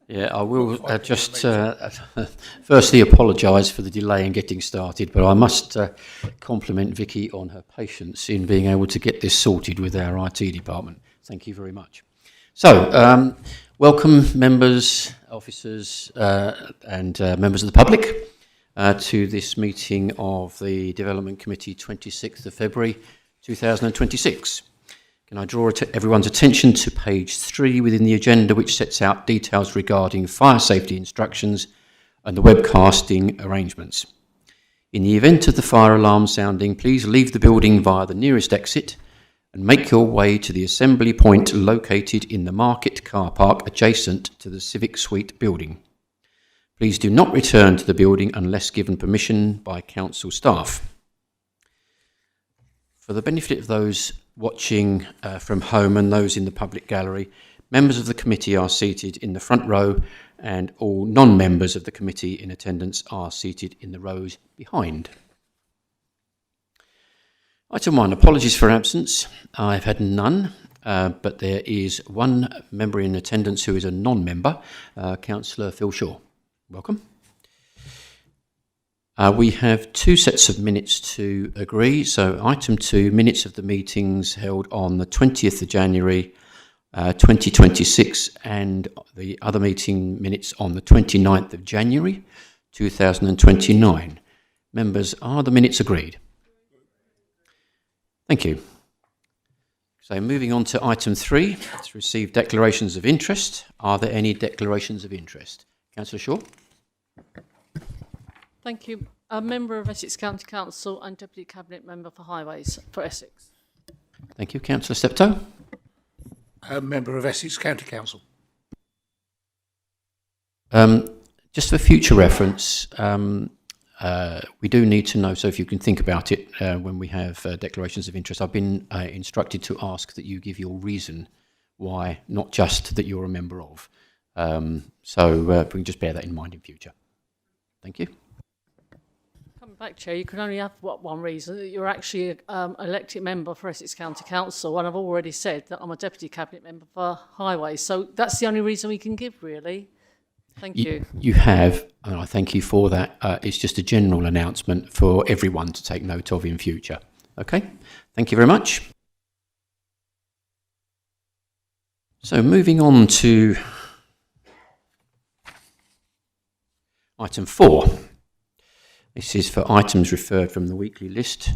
Yeah, I will just firstly apologise for the delay in getting started, but I must compliment Vicky on her patience in being able to get this sorted with our IT department. Thank you very much. So, welcome members, officers and members of the public to this meeting of the Development Committee 26th of February 2026. Can I draw everyone's attention to page 3 within the agenda, which sets out details regarding fire safety instructions and the webcasting arrangements. In the event of the fire alarm sounding, please leave the building via the nearest exit and make your way to the assembly point located in the market car park adjacent to the Civic Suite building. Please do not return to the building unless given permission by council staff. For the benefit of those watching from home and those in the public gallery, members of the committee are seated in the front row and all non-members of the committee in attendance are seated in the rows behind. Item 1, apologies for absence. I've had none, but there is one member in attendance who is a non-member, Councillor Phil Shaw. Welcome. We have 2 sets of minutes to agree. So item 2, minutes of the meetings held on the 20th of January 2026 and the other meeting minutes on the 29th of January 2029. Members, are the minutes agreed? Thank you. So moving on to item 3, let's receive declarations of interest. Are there any declarations of interest? Councillor Shaw? Thank you. A member of Essex County Council and Deputy Cabinet Member for Highways for Essex. Thank you. Councillor Steptoe? A member of Essex County Council. Just for future reference, we do need to know, so if you can think about it when we have declarations of interest. I've been instructed to ask that you give your reason why, not just that you're a member of. So if we can just bear that in mind in future. Thank you. Coming back, Chair, you can only have one reason, that you're actually an elected member for Essex County Council, and I've already said that I'm a Deputy Cabinet Member for Highways, so that's the only reason we can give, really. Thank you. You have, and I thank you for that. It's just a general announcement for everyone to take note of in future. Okay, thank you very much. So moving on to item 4. This is for items referred from the weekly list,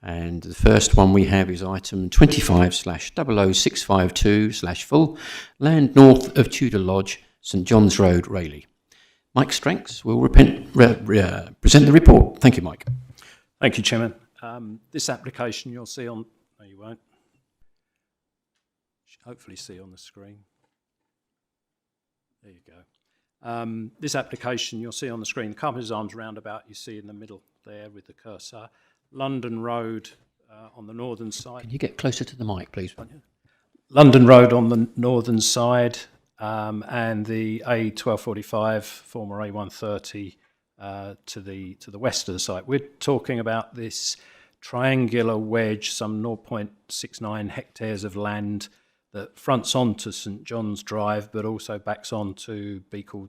and the first one we have is item 25/00652/full, land north of Tudor Lodge, St John's Road, Rayleigh. Mike Stranks will present the report. Thank you, Mike. Thank you, Chairman. This application you'll see on... No, you won't. Hopefully see on the screen. There you go. This application you'll see on the screen, the Carpenter's Arms roundabout you see in the middle there with the cursor. London Road on the northern side. Can you get closer to the mic, please? London Road on the northern side and the A1245, former A130 to the west of the site. We're talking about this triangular wedge, some 0.69 hectares of land that fronts onto St John's Drive, but also backs on to Beachle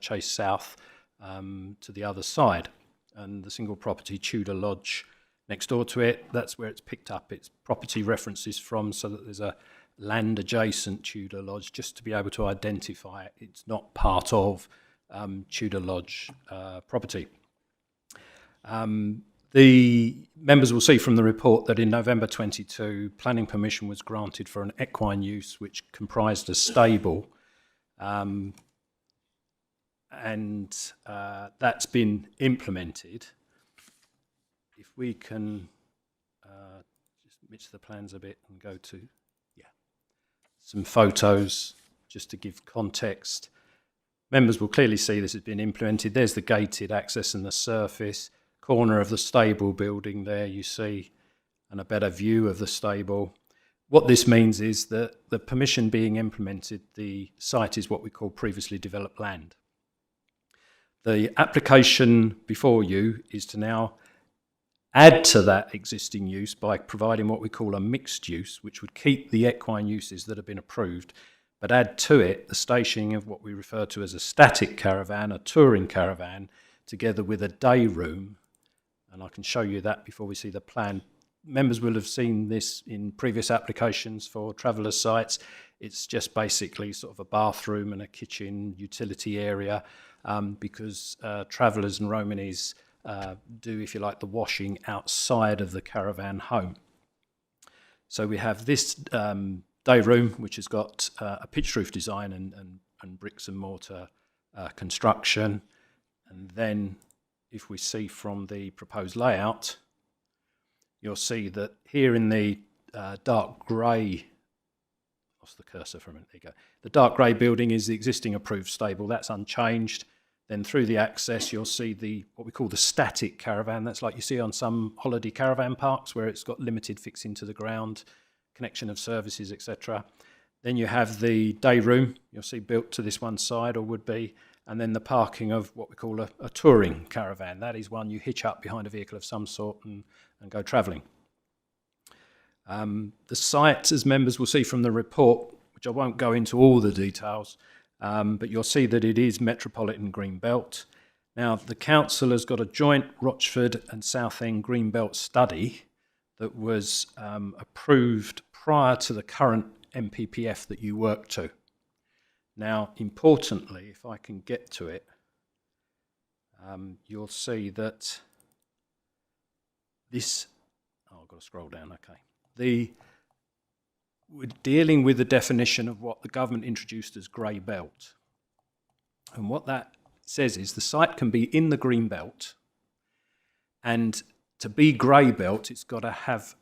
Chase South to the other side. And the single property Tudor Lodge next door to it, that's where it's picked up its property references from, so that there's a land adjacent Tudor Lodge, just to be able to identify it. It's not part of Tudor Lodge property. The members will see from the report that in November 22, planning permission was granted for an equine use which comprised a stable, and that's been implemented. If we can just mix the plans a bit and go to some photos just to give context. Members will clearly see this has been implemented. There's the gated access and the surface. Corner of the stable building there you see, and a better view of the stable. What this means is that the permission being implemented, the site is what we call previously developed land. The application before you is to now add to that existing use by providing what we call a mixed use, which would keep the equine uses that have been approved, but add to it the stationing of what we refer to as a static caravan, a touring caravan, together with a day room. And I can show you that before we see the plan. Members will have seen this in previous applications for travellers' sites. It's just basically sort of a bathroom and a kitchen utility area, because travellers and Romanis do, if you like, the washing outside of the caravan home. So we have this day room, which has got a pitched roof design and bricks and mortar construction. And then if we see from the proposed layout, you'll see that here in the dark grey, lost the cursor for a minute, there you go. The dark grey building is the existing approved stable, that's unchanged. Then through the access, you'll see what we call the static caravan. That's like you see on some holiday caravan parks where it's got limited fixing to the ground, connection of services, etc. Then you have the day room, you'll see built to this one side, or would be, and then the parking of what we call a touring caravan. That is one you hitch up behind a vehicle of some sort and go travelling. The site, as members will see from the report, which I won't go into all the details, but you'll see that it is Metropolitan Green Belt. Now, the council has got a joint Rochford and Southend Green Belt study that was approved prior to the current MPPF that you work to. Now, importantly, if I can get to it, you'll see that this, I've got to scroll down, okay. We're dealing with the definition of what the government introduced as grey belt. And what that says is the site can be in the green belt, and to be grey belt, it's got to have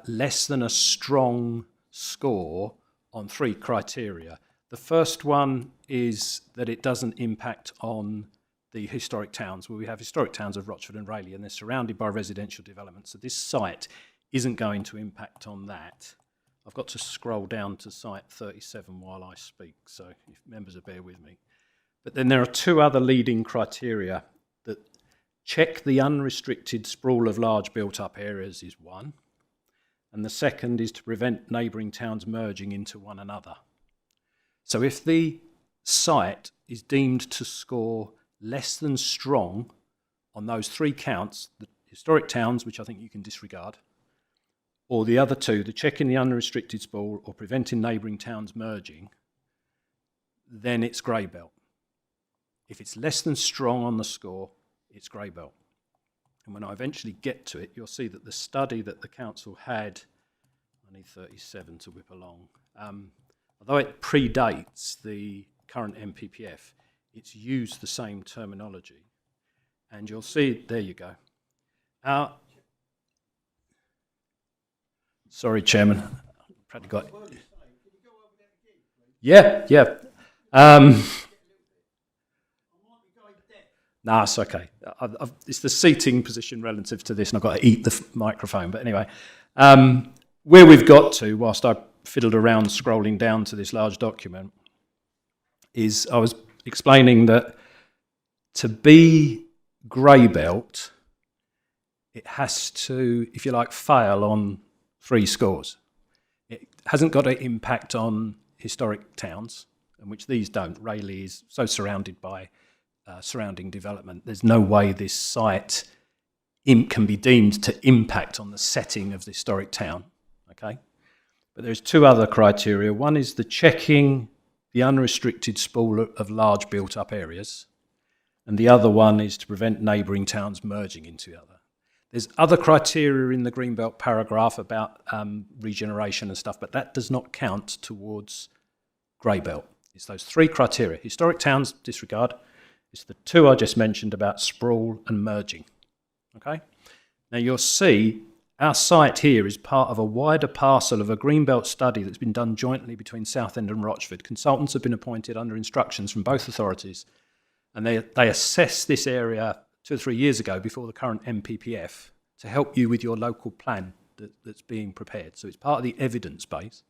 less than a strong score on 3 criteria. The first one is that it doesn't impact on the historic towns, where we have historic towns of Rochford and Rayleigh, and they're surrounded by residential development. So this site isn't going to impact on that. I've got to scroll down to site 37 while I speak, so if members will bear with me. But then there are 2 other leading criteria that check the unrestricted sprawl of large built-up areas is one, and the second is to prevent neighbouring towns merging into one another. So if the site is deemed to score less than strong on those 3 counts, the historic towns, which I think you can disregard, or the other 2, the checking the unrestricted sprawl or preventing neighbouring towns merging, then it's grey belt. If it's less than strong on the score, it's grey belt. And when I eventually get to it, you'll see that the study that the council had, I need 37 to whip along, although it predates the current MPPF, it's used the same terminology. And you'll see, there you go. Sorry, Chairman. Practically got it. Yeah. No, it's okay. It's the seating position relative to this, and I've got to eat the microphone. But anyway, where we've got to, whilst I fiddled around scrolling down to this large document, is I was explaining that to be grey belt, it has to, if you like, fail on 3 scores. It hasn't got an impact on historic towns, and which these don't. Rayleigh is so surrounded by surrounding development. There's no way this site can be deemed to impact on the setting of the historic town. Okay, but there's 2 other criteria. One is the checking the unrestricted sprawl of large built-up areas, and the other one is to prevent neighbouring towns merging into the other. There's other criteria in the Greenbelt paragraph about regeneration and stuff, but that does not count towards grey belt. It's those 3 criteria. Historic towns, disregard. It's the 2 I just mentioned about sprawl and merging. Okay? Now you'll see our site here is part of a wider parcel of a Greenbelt study that's been done jointly between Southend and Rochford. Consultants have been appointed under instructions from both authorities, and they assessed this area 2 or 3 years ago before the current MPPF to help you with your local plan that's being prepared. So it's part of the evidence base.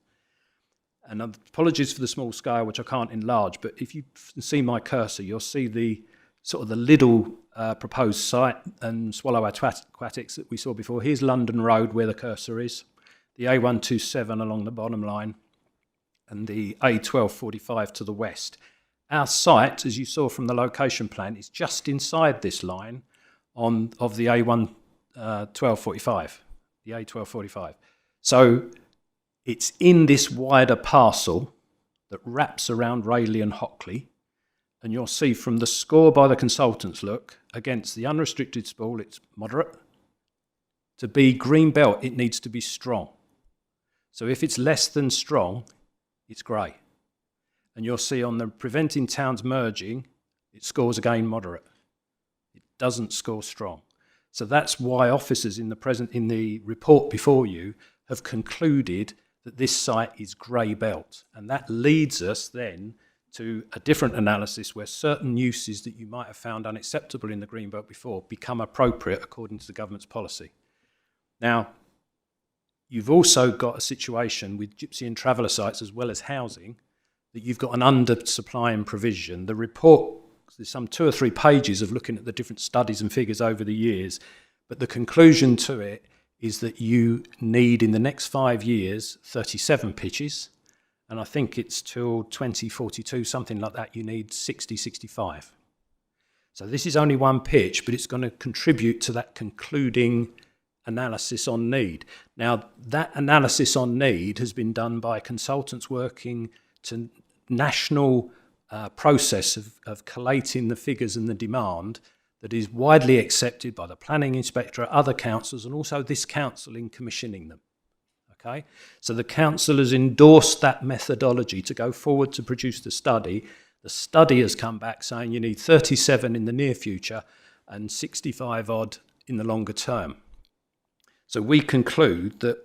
And apologies for the small scale, which I can't enlarge, but if you see my cursor, you'll see the sort of the Lidl proposed site and Swallow Aquatics that we saw before. Here's London Road, where the cursor is. The A127 along the bottom line. and the A1245 to the west. Our site, as you saw from the location plan, is just inside this line of the A1245, the A1245. So it's in this wider parcel that wraps around Rayleigh and Hockley, and you'll see from the score by the consultants look against the unrestricted spool, it's moderate. To be green belt, it needs to be strong. So if it's less than strong, it's grey. And you'll see on the preventing towns merging, it scores again moderate. It doesn't score strong. So that's why officers in the report before you have concluded that this site is grey belt. And that leads us then to a different analysis where certain uses that you might have found unacceptable in the green belt before become appropriate according to the government's policy. Now, you've also got a situation with gypsy and traveller sites as well as housing that you've got an undersupply and provision. The report, there's some 2 or 3 pages of looking at the different studies and figures over the years, but the conclusion to it is that you need in the next 5 years 37 pitches, and I think it's till 2042, something like that, you need 60, 65. So this is only one pitch, but it's going to contribute to that concluding analysis on need. Now, that analysis on need has been done by consultants working to national process of collating the figures and the demand that is widely accepted by the planning inspectorate, other councils, and also this council in commissioning them. Okay, so the council has endorsed that methodology to go forward to produce the study. The study has come back saying you need 37 in the near future and 65 odd in the longer term. So we conclude that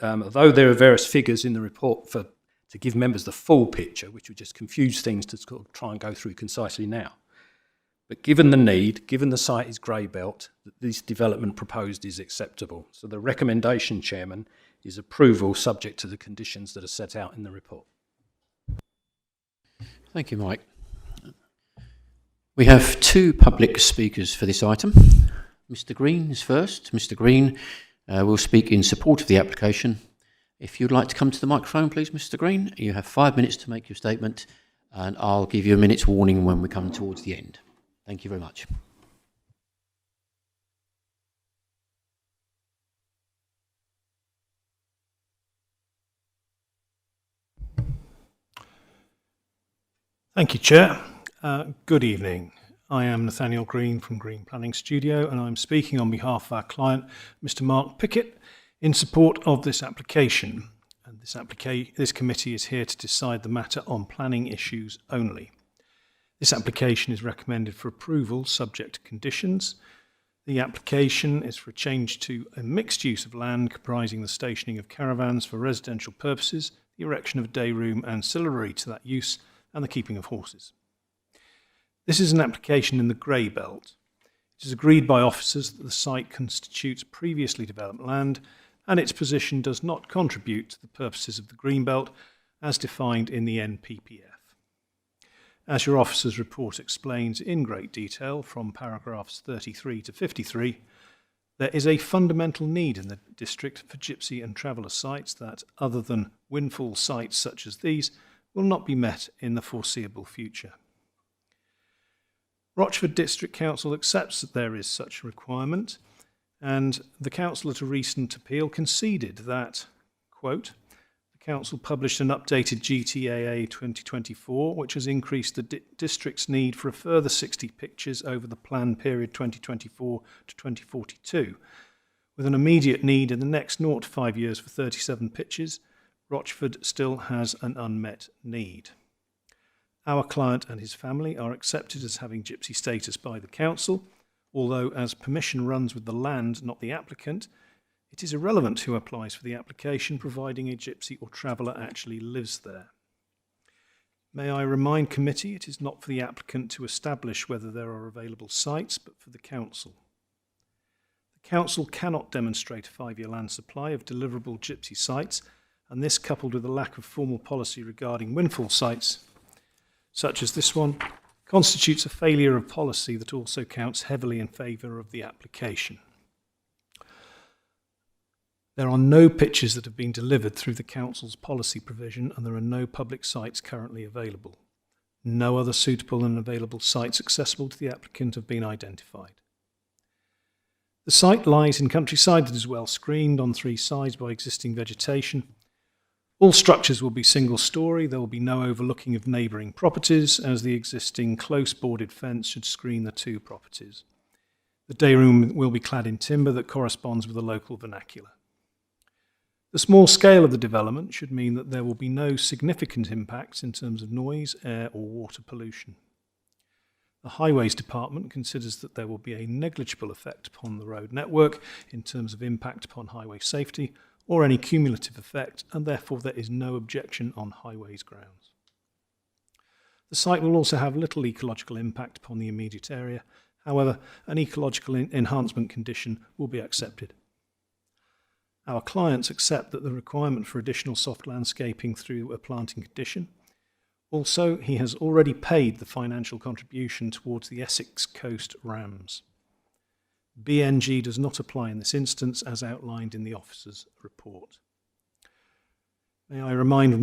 although there are various figures in the report to give members the full picture, which would just confuse things to sort of try and go through concisely now, but given the need, given the site is grey belt, that this development proposed is acceptable. So the recommendation, Chairman, is approval subject to the conditions that are set out in the report. Thank you, Mike. We have 2 public speakers for this item. Mr. Green is first. Mr. Green will speak in support of the application. If you'd like to come to the microphone, please, Mr. Green. You have 5 minutes to make your statement, and I'll give you a minute's warning when we come towards the end. Thank you very much. Thank you, Chair. Good evening. I am Nathaniel Green from Green Planning Studio, and I'm speaking on behalf of our client, Mr. Mark Pickett, in support of this application. And this committee is here to decide the matter on planning issues only. This application is recommended for approval subject to conditions. The application is for a change to a mixed use of land comprising the stationing of caravans for residential purposes, the erection of a day room ancillary to that use, and the keeping of horses. This is an application in the grey belt. It is agreed by officers that the site constitutes previously developed land and its position does not contribute to the purposes of the green belt as defined in the NPPF. As your officer's report explains in great detail from paragraphs 33 to 53, there is a fundamental need in the district for gypsy and traveller sites that, other than windfall sites such as these, will not be met in the foreseeable future. Rochford District Council accepts that there is such a requirement, and the council at a recent appeal conceded that, quote, the council published an updated GTAA 2024 which has increased the district's need for a further 60 pitches over the plan period 2024 to 2042. With an immediate need in the next 0 to 5 years for 37 pitches, Rochford still has an unmet need. Our client and his family are accepted as having gypsy status by the council, although as permission runs with the land, not the applicant, it is irrelevant who applies for the application, providing a gypsy or traveller actually lives there. May I remind committee it is not for the applicant to establish whether there are available sites, but for the council. The council cannot demonstrate a 5-year land supply of deliverable gypsy sites, and this, coupled with a lack of formal policy regarding windfall sites, such as this one, constitutes a failure of policy that also counts heavily in favour of the application. There are no pitches that have been delivered through the Council's policy provision, and there are no public sites currently available. No other suitable and available sites accessible to the applicant have been identified. The site lies in countryside that is well screened on 3 sides by existing vegetation. All structures will be single-storey. There will be no overlooking of neighbouring properties, as the existing close boarded fence should screen the 2 properties. The day room will be clad in timber that corresponds with the local vernacular. The small scale of the development should mean that there will be no significant impacts in terms of noise, air or water pollution. The Highways Department considers that there will be a negligible effect upon the road network in terms of impact upon highway safety or any cumulative effect, and therefore there is no objection on Highways grounds. The site will also have little ecological impact upon the immediate area. However, an ecological enhancement condition will be accepted. Our clients accept that the requirement for additional soft landscaping through a planting condition. Also, he has already paid the financial contribution towards the Essex Coast RAMS. BNG does not apply in this instance, as outlined in the officer's report. May I remind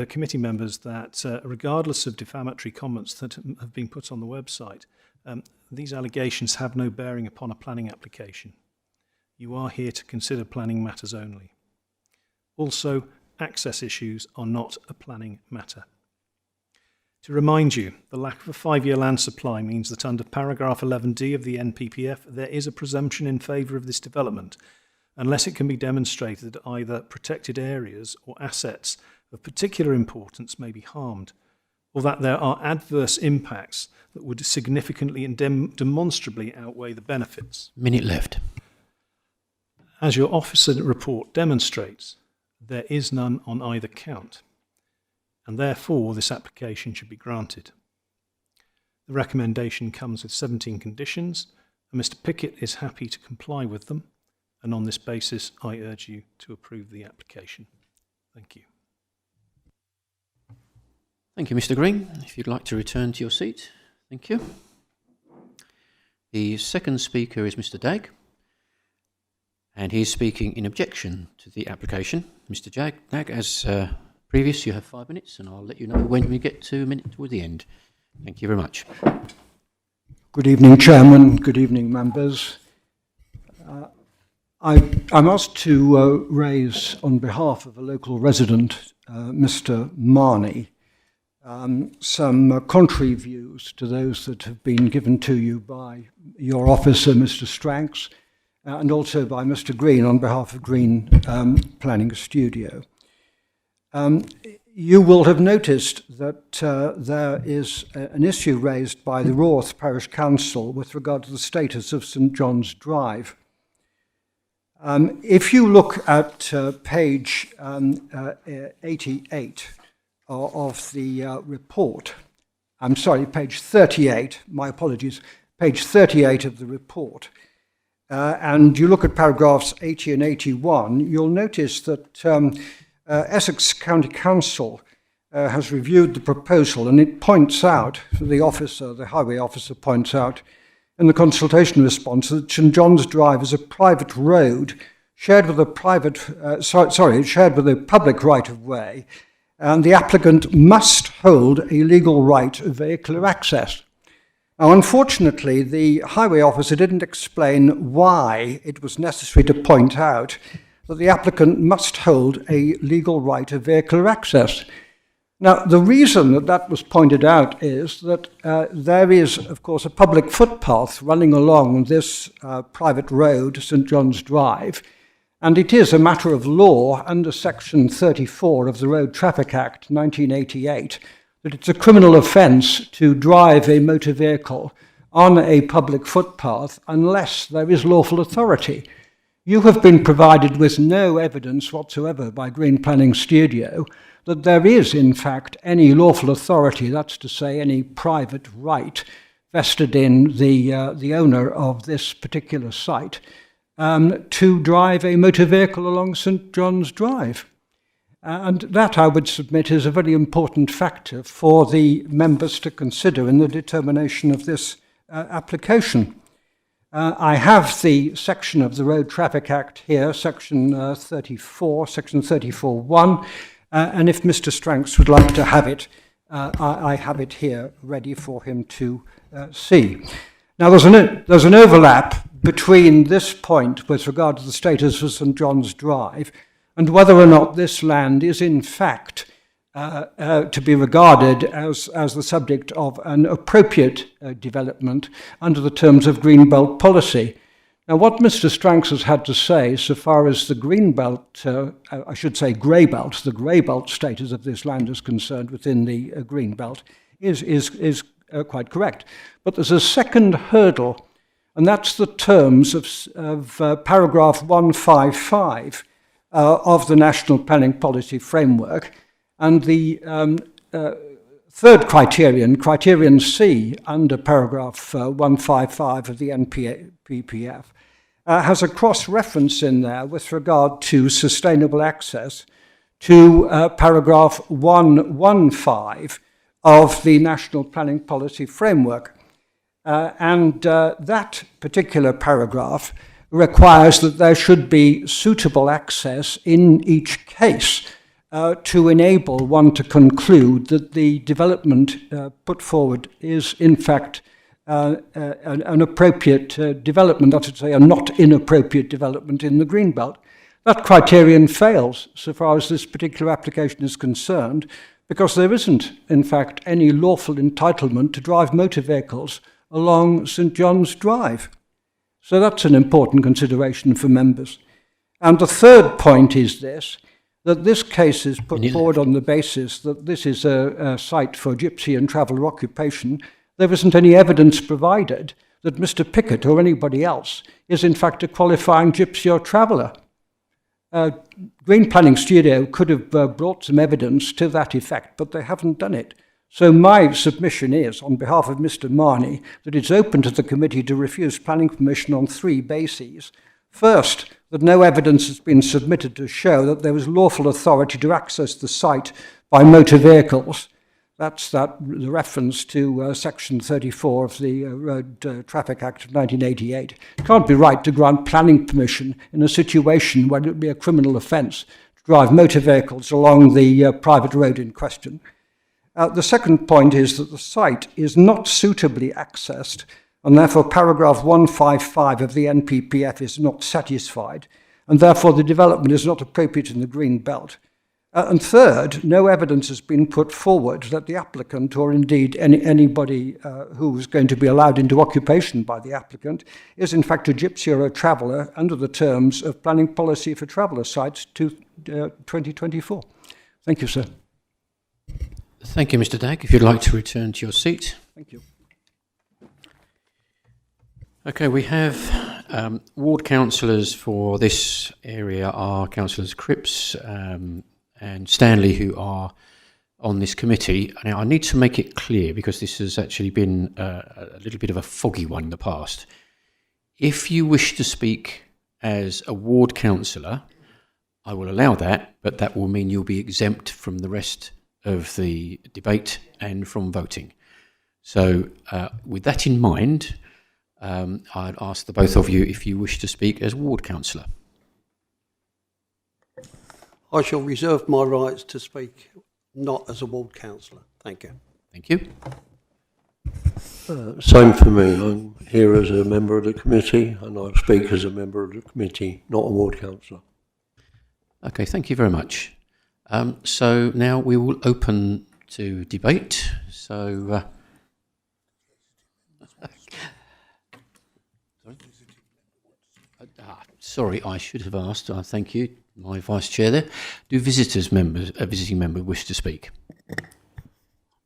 committee members that regardless of defamatory comments that have been put on the website, these allegations have no bearing upon a planning application. You are here to consider planning matters only. Also, access issues are not a planning matter. To remind you, the lack of a 5-year land supply means that under paragraph 11D of the NPPF, there is a presumption in favour of this development, unless it can be demonstrated that either protected areas or assets of particular importance may be harmed, or that there are adverse impacts that would significantly and demonstrably outweigh the benefits. Minute left. As your officer report demonstrates, there is none on either count, and therefore this application should be granted. The recommendation comes with 17 conditions, and Mr. Pickett is happy to comply with them, and on this basis I urge you to approve the application. Thank you. Thank you, Mr. Green. If you'd like to return to your seat, thank you. The second speaker is Mr. Dagg, and he's speaking in objection to the application. Mr. Dagg, as previous, you have 5 minutes, and I'll let you know when we get to a minute toward the end. Thank you very much. Good evening, Chairman. Good evening, members. I'm asked to raise, on behalf of a local resident, Mr. Marnie, some contrary views to those that have been given to you by your officer, Mr. Stranks, and also by Mr. Green on behalf of Green Planning Studio. You will have noticed that there is an issue raised by the Raworth Parish Council with regard to the status of St John's Drive. If you look at page 88 of the report, I'm sorry, page 38, my apologies, page 38 of the report, and you look at paragraphs 80 and 81, you'll notice that Essex County Council has reviewed the proposal, and it points out, the highway officer points out in the consultation response that St John's Drive is a private road shared with a public right-of-way, and the applicant must hold a legal right of vehicular access. Now, unfortunately, the highway officer didn't explain why it was necessary to point out that the applicant must hold a legal right of vehicular access. Now, the reason that that was pointed out is that there is, of course, a public footpath running along this private road, St John's Drive, and it is a matter of law under Section 34 of the Road Traffic Act 1988 that it's a criminal offence to drive a motor vehicle on a public footpath unless there is lawful authority. You have been provided with no evidence whatsoever by Green Planning Studio that there is, in fact, any lawful authority, that's to say, any private right vested in the owner of this particular site to drive a motor vehicle along St John's Drive. And that, I would submit, is a very important factor for the members to consider in the determination of this application. I have the section of the Road Traffic Act here, section 34, section 34.1, and if Mr. Stranks would like to have it, I have it here ready for him to see. Now, there's an overlap between this point with regard to the status of St John's Drive and whether or not this land is in fact to be regarded as the subject of an appropriate development under the terms of Greenbelt policy. Now, what Mr. Stranks has had to say, so far as the Greenbelt, I should say Greybelt, the Greybelt status of this land is concerned within the Greenbelt, is quite correct. But there's a second hurdle, and that's the terms of paragraph 155 of the National Planning Policy Framework, and the third criterion, criterion C, under paragraph 155 of the NPPF, has a cross-reference in there with regard to sustainable access to paragraph 115 of the National Planning Policy Framework. And that particular paragraph requires that there should be suitable access in each case to enable one to conclude that the development put forward is in fact an appropriate development, I should say a not inappropriate development in the Greenbelt. That criterion fails so far as this particular application is concerned, because there isn't in fact any lawful entitlement to drive motor vehicles along St John's Drive. So that's an important consideration for members. And the third point is this, that this case is put forward on the basis that this is a site for gypsy and traveller occupation. There isn't any evidence provided that Mr. Pickett or anybody else is in fact a qualifying gypsy or traveller. Green Planning Studio could have brought some evidence to that effect, but they haven't done it. So my submission is, on behalf of Mr. Marnie, that it's open to the committee to refuse planning permission on three bases. First, that no evidence has been submitted to show that there was lawful authority to access the site by motor vehicles. That's the reference to Section 34 of the Road Traffic Act of 1988. It can't be right to grant planning permission in a situation where it would be a criminal offence to drive motor vehicles along the private road in question. The second point is that the site is not suitably accessed, and therefore paragraph 155 of the NPPF is not satisfied, and therefore the development is not appropriate in the Green Belt. And third, no evidence has been put forward that the applicant, or indeed anybody who is going to be allowed into occupation by the applicant, is in fact a gypsy or a traveller under the terms of Planning Policy for Traveller Sites to 2024. Thank you, sir. Thank you, Mr. Dagg. If you'd like to return to your seat. Thank you. Okay, we have ward councillors for this area are Councillors Cripps and Stanley, who are on this committee. Now, I need to make it clear, because this has actually been a little bit of a foggy one in the past. If you wish to speak as a ward councillor, I will allow that, but that will mean you'll be exempt from the rest of the debate and from voting. So with that in mind, I'd ask the both of you if you wish to speak as ward councillor. I shall reserve my rights to speak not as a ward councillor. Thank you. Thank you. Same for me. I'm here as a member of the committee, and I speak as a member of the committee, not a ward councillor. Okay, thank you very much. So now we will open to debate. So, sorry, I should have asked. Thank you, my vice chair there. Do a visiting member wish to speak?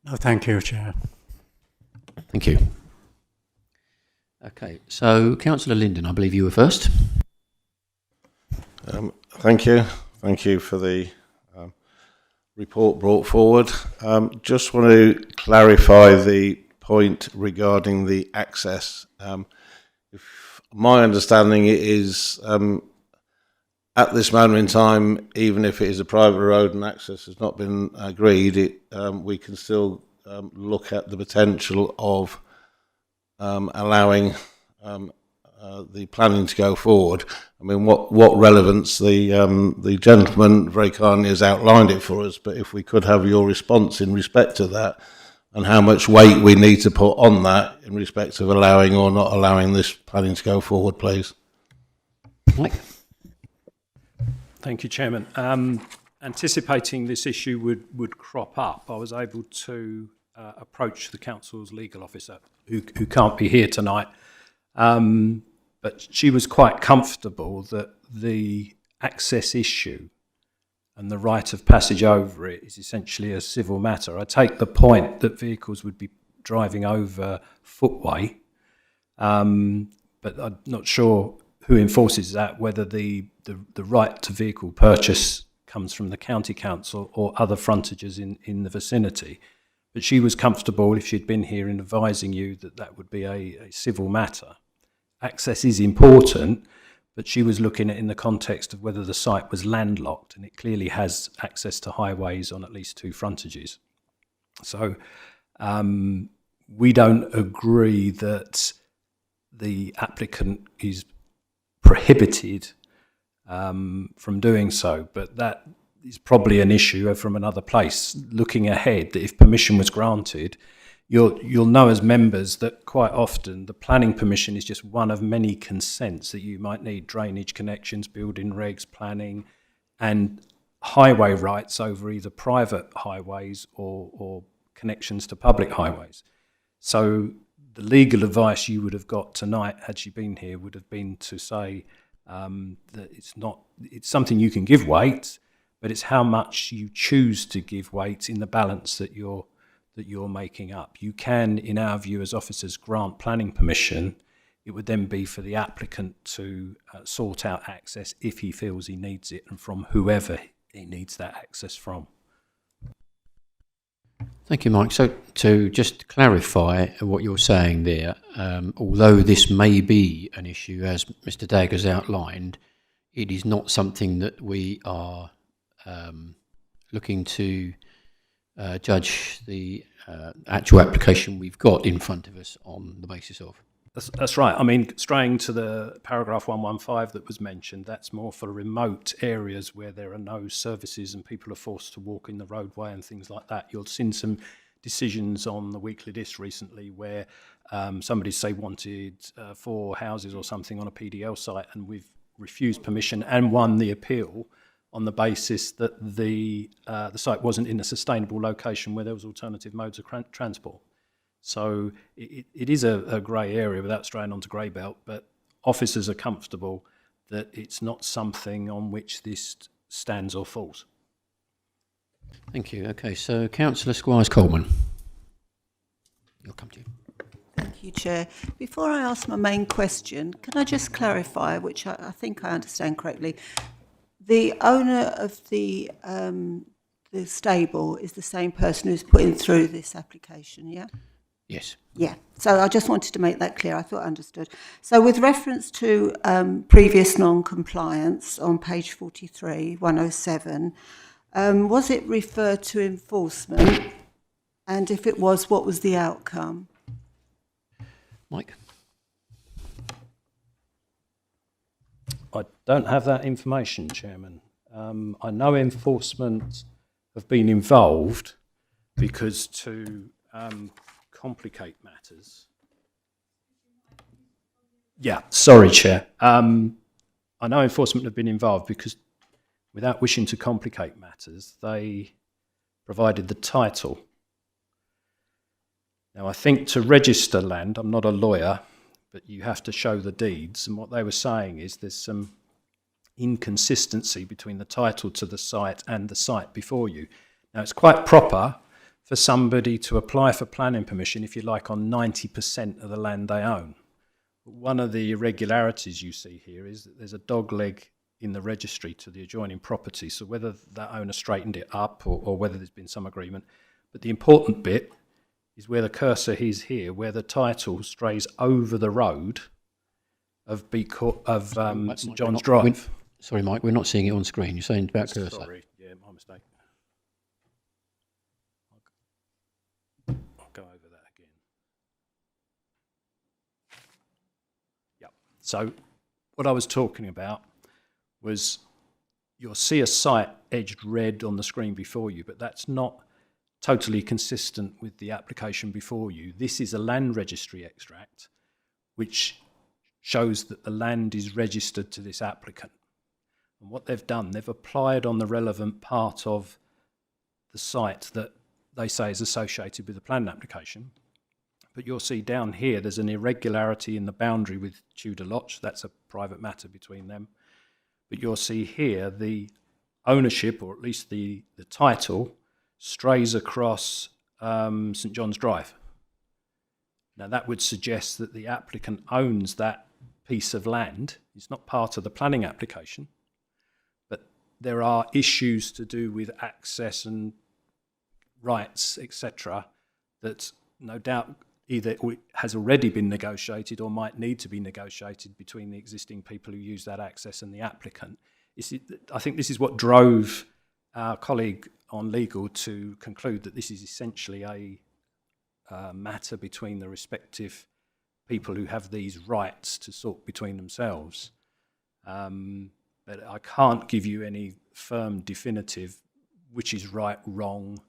No, thank you, Chair. Thank you. Okay, so Councillor Linden, I believe you were first. Thank you. Thank you for the report brought forward. Just want to clarify the point regarding the access. If my understanding is at this moment in time, even if it is a private road and access has not been agreed, we can still look at the potential of allowing the planning to go forward. I mean, what relevance the gentleman very kindly has outlined it for us, but if we could have your response in respect to that, and how much weight we need to put on that in respect of allowing or not allowing this planning to go forward, please. Mike? Thank you, Chairman. Anticipating this issue would crop up, I was able to approach the council's legal officer, who can't be here tonight, but she was quite comfortable that the access issue and the right of passage over it is essentially a civil matter. I take the point that vehicles would be driving over footway, but I'm not sure who enforces that, whether the right to vehicle purchase comes from the county council or other frontages in the vicinity. But she was comfortable, if she'd been here, in advising you that that would be a civil matter. Access is important, but she was looking at it in the context of whether the site was landlocked, and it clearly has access to highways on at least 2 frontages. So we don't agree that the applicant is prohibited from doing so, but that is probably an issue from another place. Looking ahead, that if permission was granted, you'll know as members that quite often the planning permission is just one of many consents that you might need: drainage connections, building regs, planning, and highway rights over either private highways or connections to public highways. So the legal advice you would have got tonight, had she been here, would have been to say that it's something you can give weight, but it's how much you choose to give weight in the balance that you're making up. You can, in our view as officers, grant planning permission. It would then be for the applicant to sort out access if he feels he needs it, and from whoever he needs that access from. Thank you, Mike. So to just clarify what you're saying there, although this may be an issue, as Mr. Dagg has outlined, it is not something that we are looking to judge the actual application we've got in front of us on the basis of. That's right. I mean, straying to the paragraph 115 that was mentioned, that's more for remote areas where there are no services and people are forced to walk in the roadway and things like that. You'll seen some decisions on the Weekly List recently where somebody, say, wanted 4 houses or something on a PDL site, and we've refused permission and won the appeal on the basis that the site wasn't in a sustainable location where there was alternative modes of transport. So it is a grey area without straying onto grey belt, but officers are comfortable that it's not something on which this stands or falls. Thank you. Okay, so Councillor Squires-Coleman. I'll come to you. Thank you, Chair. Before I ask my main question, can I just clarify, which I think I understand correctly, the owner of the stable is the same person who's putting through this application, yeah? Yes. Yeah, so I just wanted to make that clear. I thought I understood. So with reference to previous non-compliance on page 43, 107, was it referred to enforcement? And if it was, what was the outcome? Mike? I don't have that information, Chairman. I know enforcement have been involved because to complicate matters. Yeah, sorry, Chair. I know enforcement have been involved because, without wishing to complicate matters, they provided the title. Now, I think to register land, I'm not a lawyer, but you have to show the deeds. And what they were saying is there's some inconsistency between the title to the site and the site before you. Now, it's quite proper for somebody to apply for planning permission, if you like, on 90% of the land they own. One of the irregularities you see here is that there's a dog leg in the registry to the adjoining property. So whether that owner straightened it up or whether there's been some agreement. But the important bit is where the cursor is here, where the title strays over the road of St John's Drive. Sorry, Mike, we're not seeing it on screen. You're saying about cursor. Sorry, yeah, my mistake. I'll go over that again. Yep. So what I was talking about was you'll see a site edged red on the screen before you, but that's not totally consistent with the application before you. This is a land registry extract, which shows that the land is registered to this applicant. And what they've done, they've applied on the relevant part of the site that they say is associated with the planning application. But you'll see down here, there's an irregularity in the boundary with Tudor Lodge. That's a private matter between them. But you'll see here, the ownership, or at least the title, strays across St John's Drive. Now that would suggest that the applicant owns that piece of land. It's not part of the planning application, but there are issues to do with access and rights, etc., that no doubt either has already been negotiated or might need to be negotiated between the existing people who use that access and the applicant. I think this is what drove our colleague on legal to conclude that this is essentially a matter between the respective people who have these rights to sort between themselves. But I can't give you any firm definitive which is right, wrong,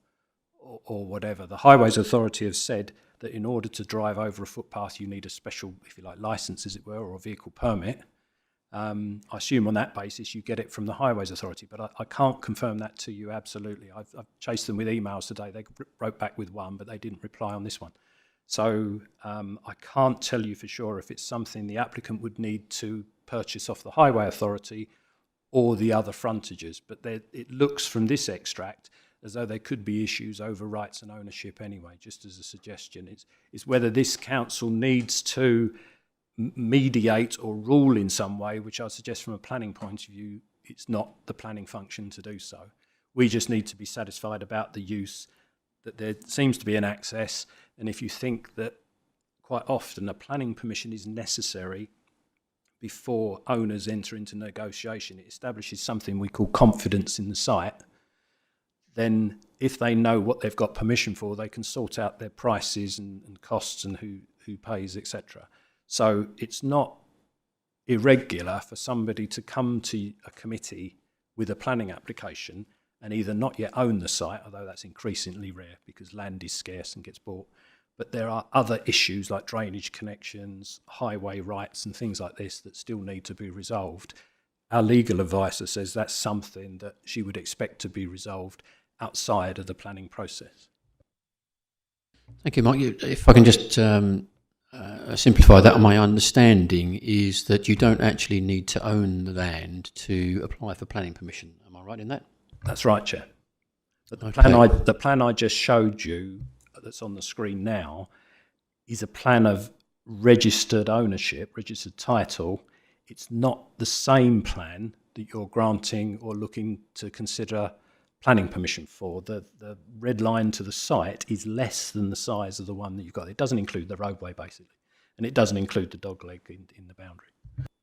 or whatever. The Highways Authority have said that in order to drive over a footpath you need a special, if you like, licence, as it were, or a vehicle permit. I assume on that basis you get it from the Highways Authority, but I can't confirm that to you absolutely. I've chased them with emails today. They wrote back with one, but they didn't reply on this one. So I can't tell you for sure if it's something the applicant would need to purchase off the Highway Authority or the other frontages. But it looks from this extract as though there could be issues over rights and ownership anyway, just as a suggestion. It's whether this council needs to mediate or rule in some way, which I suggest from a planning point of view, it's not the planning function to do so. We just need to be satisfied about the use, that there seems to be an access, and if you think that quite often a planning permission is necessary before owners enter into negotiation, it establishes something we call confidence in the site, then if they know what they've got permission for, they can sort out their prices and costs and who pays, etc. So it's not irregular for somebody to come to a committee with a planning application and either not yet own the site, although that's increasingly rare because land is scarce and gets bought, but there are other issues like drainage connections, highway rights and things like this that still need to be resolved. Our legal advisor says that's something that she would expect to be resolved outside of the planning process. Thank you, Mark. If I can just simplify that, my understanding is that you don't actually need to own the land to apply for planning permission. Am I right in that? That's right, Chair. But Okay. the plan I just showed you, that's on the screen now, is a plan of registered ownership, registered title. It's not the same plan that you're granting or looking to consider planning permission for. The red line to the site is less than the size of the one that you've got. It doesn't include the roadway, basically, and it doesn't include the dogleg in the boundary.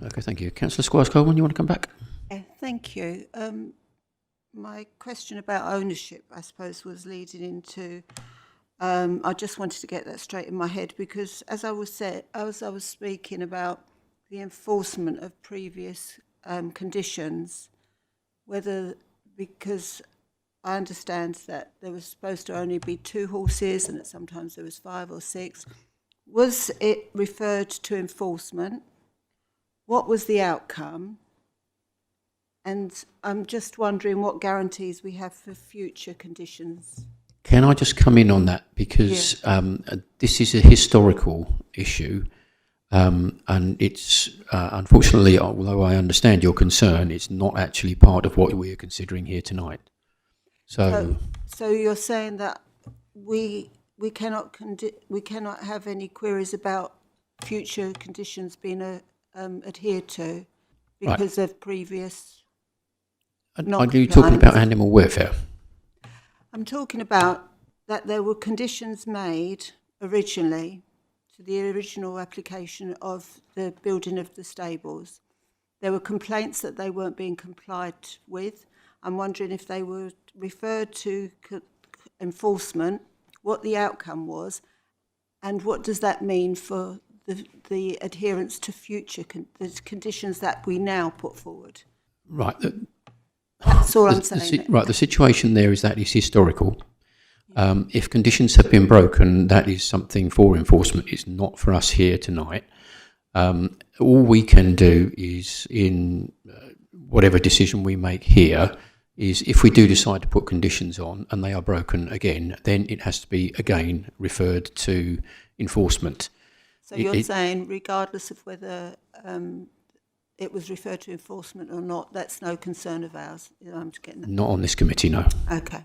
Okay, thank you. Councillor Squires-Coleman, you want to come back? Yeah, thank you. My question about ownership, I suppose, was leading into. I just wanted to get that straight in my head because, as I was speaking about the enforcement of previous conditions, whether because I understand that there was supposed to only be 2 horses and that sometimes there was 5 or 6. Was it referred to enforcement? What was the outcome? And I'm just wondering what guarantees we have for future conditions. Can I just come in on that? Because this is a historical issue, and it's, unfortunately, although I understand your concern, it's not actually part of what we are considering here tonight. So you're saying that we cannot have any queries about future conditions being adhered to because of previous. Are you talking about animal welfare? I'm talking about that there were conditions made originally to the original application of the building of the stables. There were complaints that they weren't being complied with. I'm wondering if they were referred to enforcement, what the outcome was, and what does that mean for the adherence to future the conditions that we now put forward. Right. That's all I'm saying. Right. The situation there is that it's historical. If conditions have been broken, that is something for enforcement. It's not for us here tonight. All we can do is, in whatever decision we make here, is if we do decide to put conditions on and they are broken again, then it has to be again referred to enforcement. So you're saying, regardless of whether it was referred to enforcement or not, that's no concern of ours? I'm getting that. Not on this committee, no. Okay.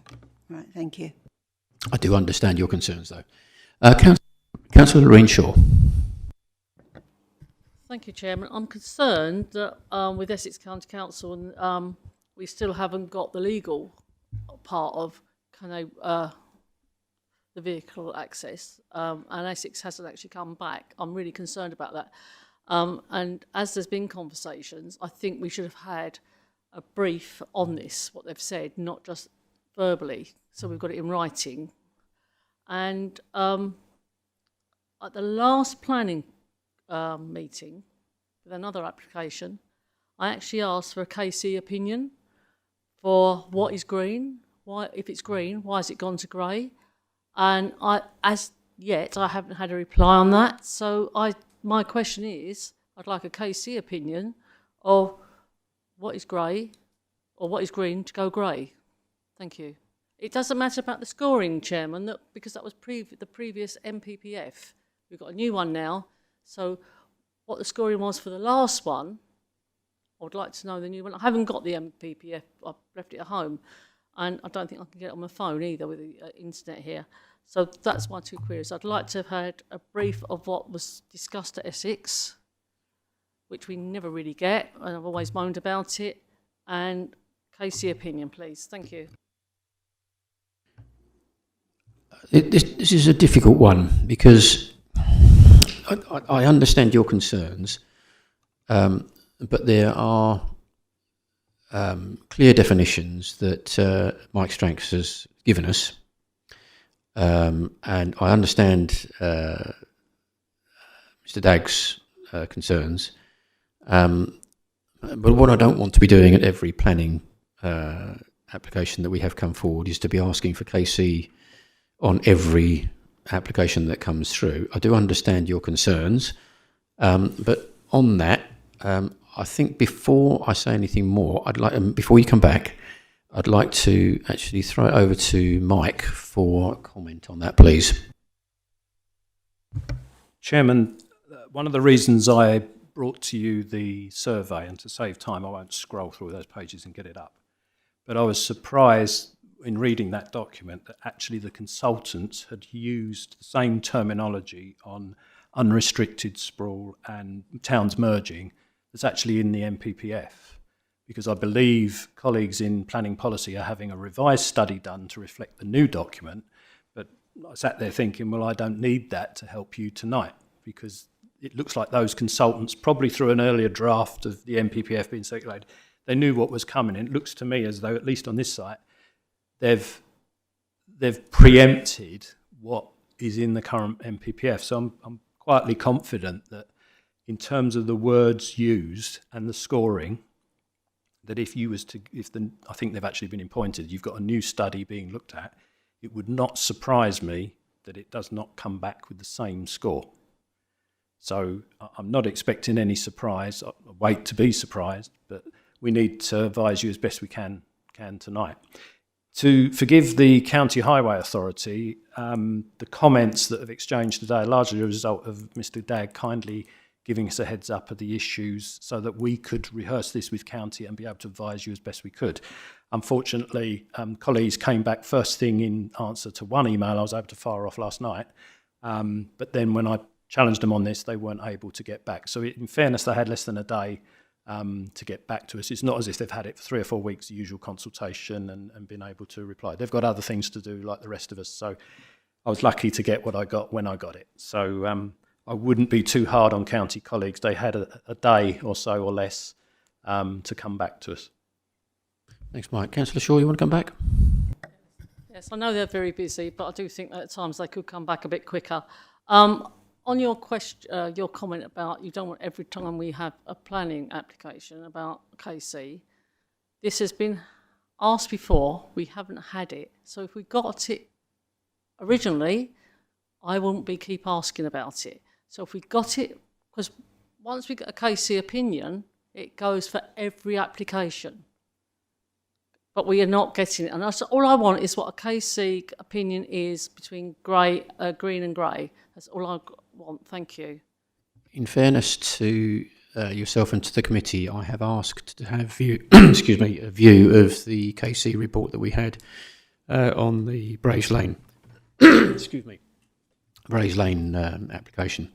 Right. Thank you. I do understand your concerns, though. Councillor Reenshaw. Thank you, Chairman. I'm concerned that with Essex County Council, we still haven't got the legal part of the vehicle access, and Essex hasn't actually come back. I'm really concerned about that. And as there's been conversations, I think we should have had a brief on this, what they've said, not just verbally, so we've got it in writing. And at the last planning meeting with another application, I actually asked for a KC opinion for what is green, why, if it's green, why has it gone to grey? And as yet, I haven't had a reply on that. So my question is, I'd like a KC opinion of what is grey or what is green to go grey. Thank you. It doesn't matter about the scoring, Chairman, because that was the previous MPPF. We've got a new one now. So what the scoring was for the last one, I would like to know the new one. I haven't got the MPPF. I've left it at home. And I don't think I can get it on my phone either with the internet here. So that's my two queries. I'd like to have had a brief of what was discussed at Essex, which we never really get, and I've always moaned about it. And KC opinion, please. Thank you. This is a difficult one because I understand your concerns, but there are clear definitions that Mike Stranks has given us, and I understand Mr. Dagg's concerns, but what I don't want to be doing at every planning application that we have come forward is to be asking for KC on every application that comes through. I do understand your concerns, but on that, I think before I say anything more, I'd like, before you come back, I'd like to actually throw it over to Mike for comment on that, please. Chairman, one of the reasons I brought to you the survey, and to save time, I won't scroll through those pages and get it up, but I was surprised in reading that document that actually the consultants had used the same terminology on unrestricted sprawl and towns merging that's actually in the MPPF, because I believe colleagues in planning policy are having a revised study done to reflect the new document, but I sat there thinking, well, I don't need that to help you tonight, because it looks like those consultants, probably through an earlier draft of the MPPF being circulated, they knew what was coming. It looks to me as though, at least on this site, they've preempted what is in the current MPPF. So I'm quietly confident that in terms of the words used and the scoring, that if you was to, I think they've actually been appointed, you've got a new study being looked at, it would not surprise me that it does not come back with the same score. So I'm not expecting any surprise. I wait to be surprised, but we need to advise you as best we can tonight. To forgive the County Highway Authority, the comments that have exchanged today are largely a result of Mr. Dagg kindly giving us a heads up of the issues so that we could rehearse this with County and be able to advise you as best we could. Unfortunately, colleagues came back first thing in answer to one email I was able to fire off last night, but then when I challenged them on this, they weren't able to get back. So in fairness, they had less than a day to get back to us. It's not as if they've had it for 3 or 4 weeks, the usual consultation, and been able to reply. They've got other things to do like the rest of us. So I was lucky to get what I got when I got it. So I wouldn't be too hard on county colleagues. They had a day or so or less to come back to us. Thanks, Mike. Councillor Shaw, you want to come back? Yes, I know they're very busy, but I do think that at times they could come back a bit quicker. On your question, your comment about you don't want every time we have a planning application about KC, this has been asked before, we haven't had it. So if we got it originally, I wouldn't keep asking about it. So if we got it, because once we get a KC opinion, it goes for every application. But we are not getting it. And that's all I want is what a KC opinion is between green and grey. That's all I want. Thank you. In fairness to yourself and to the committee, I have asked to have excuse me, a view of the KC report that we had on the Braes Lane, excuse me, Braes Lane application.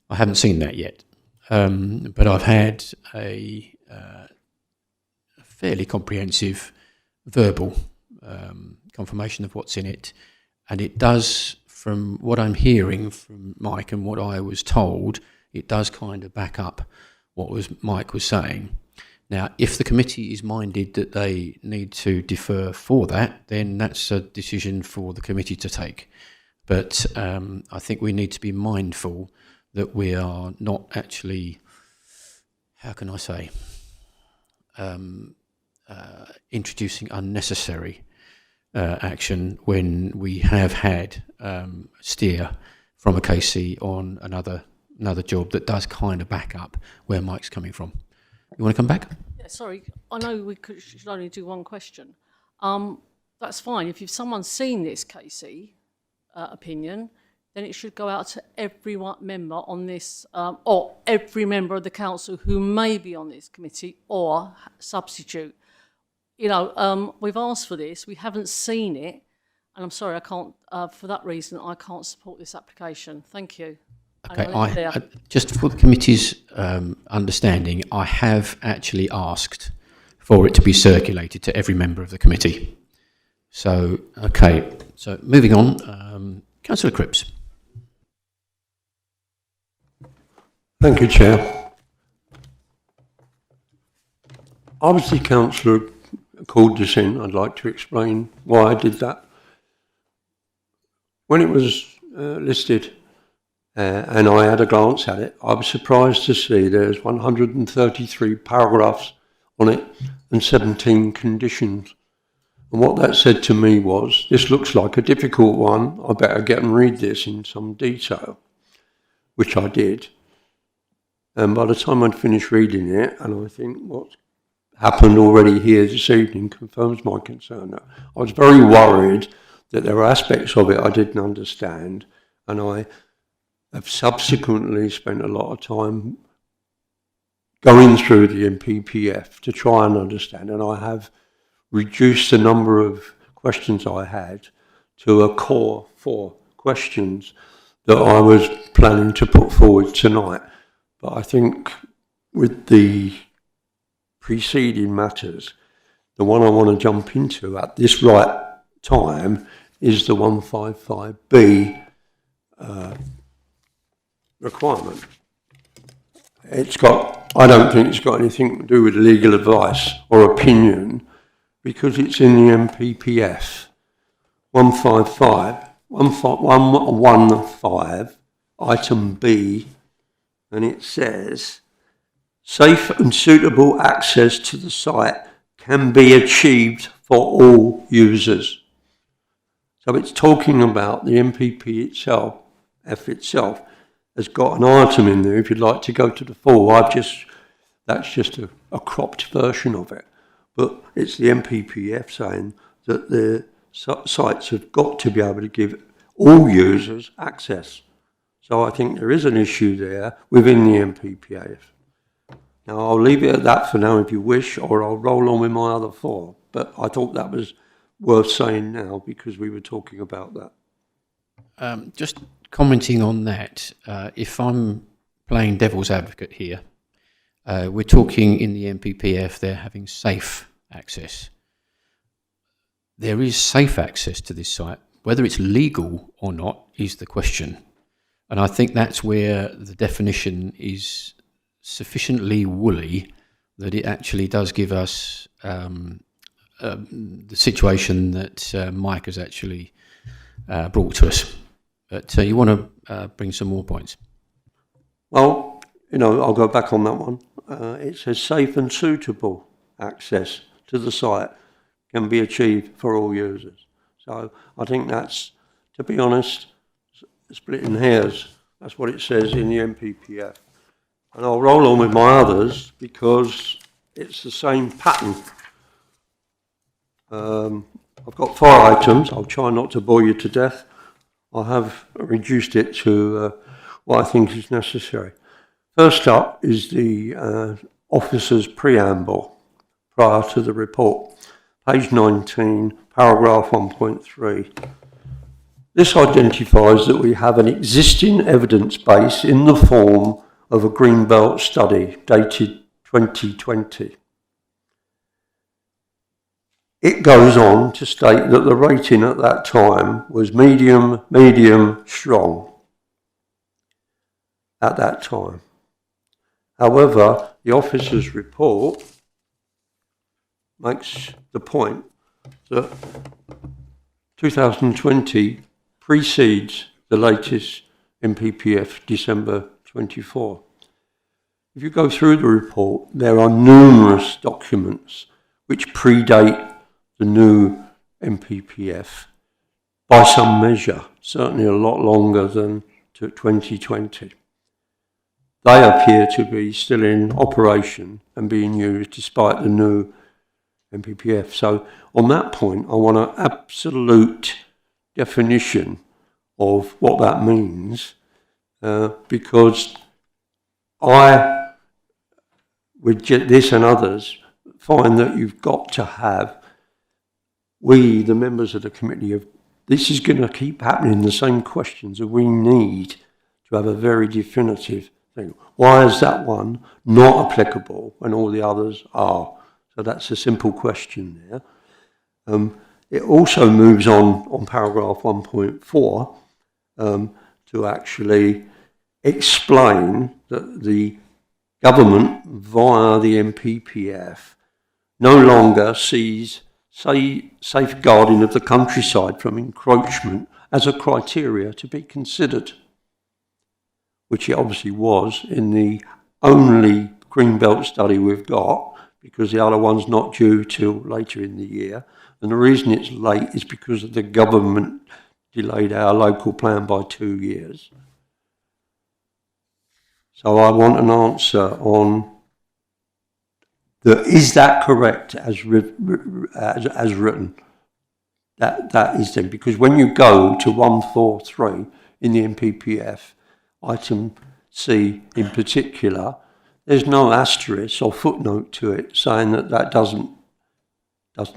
I haven't seen that yet, but I've had a fairly comprehensive verbal confirmation of what's in it, and it does, from what I'm hearing from Mike and what I was told, it does kind of back up what Mike was saying. Now, if the committee is minded that they need to defer for that, then that's a decision for the committee to take. But I think we need to be mindful that we are not actually, how can I say, introducing unnecessary action when we have had steer from a KC on another job that does kind of back up where Mike's coming from. You want to come back? Yeah, sorry, I know we should only do one question. That's fine. If someone's seen this KC opinion, then it should go out to every member on this, or every member of the council who may be on this committee or substitute. You know, we've asked for this, we haven't seen it, and I'm sorry, I can't, for that reason, I can't support this application. Thank you. Okay, just for the committee's understanding, I have actually asked for it to be circulated to every member of the committee. So, okay, so moving on, Councillor Cripps. Thank you, Chair. Obviously, Councillor called this in. I'd like to explain why I did that. When it was listed and I had a glance at it, I was surprised to see there's 133 paragraphs on it and 17 conditions. And what that said to me was, this looks like a difficult one. I better get and read this in some detail, which I did. And by the time I'd finished reading it, and I think what's happened already here this evening confirms my concern. I was very worried that there were aspects of it I didn't understand, and I have subsequently spent a lot of time going through the MPPF to try and understand, and I have reduced the number of questions I had to a core 4 questions that I was planning to put forward tonight. But I think with the preceding matters, the one I want to jump into at this right time is the 155B requirement. I don't think it's got anything to do with legal advice or opinion, because it's in the MPPF 115 item B, and it says safe and suitable access to the site can be achieved for all users. So it's talking about the MPP itself, itself has got an item in there. If you'd like to go to the full, that's just a cropped version of it. But it's the MPPF saying that the sites have got to be able to give all users access. So I think there is an issue there within the MPPF. Now, I'll leave it at that for now if you wish, or I'll roll on with my other 4. But I thought that was worth saying now because we were talking about that. Just commenting on that, if I'm playing devil's advocate here, we're talking in the MPPF, they're having safe access. There is safe access to this site. Whether it's legal or not is the question. And I think that's where the definition is sufficiently woolly that it actually does give us the situation that Mike has actually brought to us. But you want to bring some more points. Well, I'll go back on that one. It says safe and suitable access to the site can be achieved for all users. So I think that's, to be honest, splitting hairs. That's what it says in the MPPF. And I'll roll on with my others because it's the same pattern. I've got 4 items. I'll try not to bore you to death. I have reduced it to what I think is necessary. First up is the officer's preamble prior to the report. Page 19, paragraph 1.3. This identifies that we have an existing evidence base in the form of a Greenbelt study dated 2020. It goes on to state that the rating at that time was medium, strong at that time. However, the officer's report makes the point that 2020 precedes the latest MPPF, December 24. If you go through the report, there are numerous documents which predate the new MPPF by some measure, certainly a lot longer than to 2020. They appear to be still in operation and being used despite the new MPPF. So on that point, I want an absolute definition of what that means, because I, with this and others, find that you've got to have, we, the members of the committee, this is going to keep happening, the same questions, and we need to have a very definitive thing. Why is that one not applicable when all the others are? So that's a simple question there. It also moves on paragraph 1.4 to actually explain that the government, via the MPPF, no longer sees safeguarding of the countryside from encroachment as a criteria to be considered, which it obviously was in the only Greenbelt study we've got, because the other one's not due till later in the year. And the reason it's late is because the government delayed our local plan by 2 years. So I want an answer on is that correct as written? That is then, because when you go to 143 in the MPPF, item C in particular, there's no asterisk or footnote to it saying that doesn't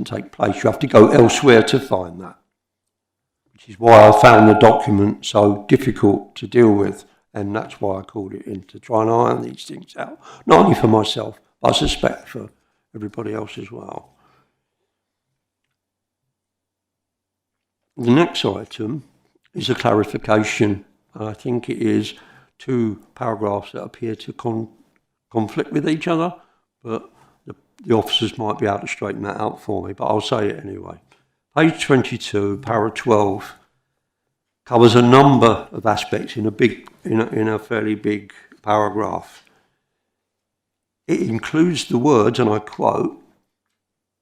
take place. You have to go elsewhere to find that, which is why I found the document so difficult to deal with, and that's why I called it in, to try and iron these things out, not only for myself, but I suspect for everybody else as well. The next item is a clarification. I think it is 2 paragraphs that appear to conflict with each other, but the officers might be able to straighten that out for me, but I'll say it anyway. Page 22, para 12, covers a number of aspects in a fairly big paragraph. It includes the words, and I quote,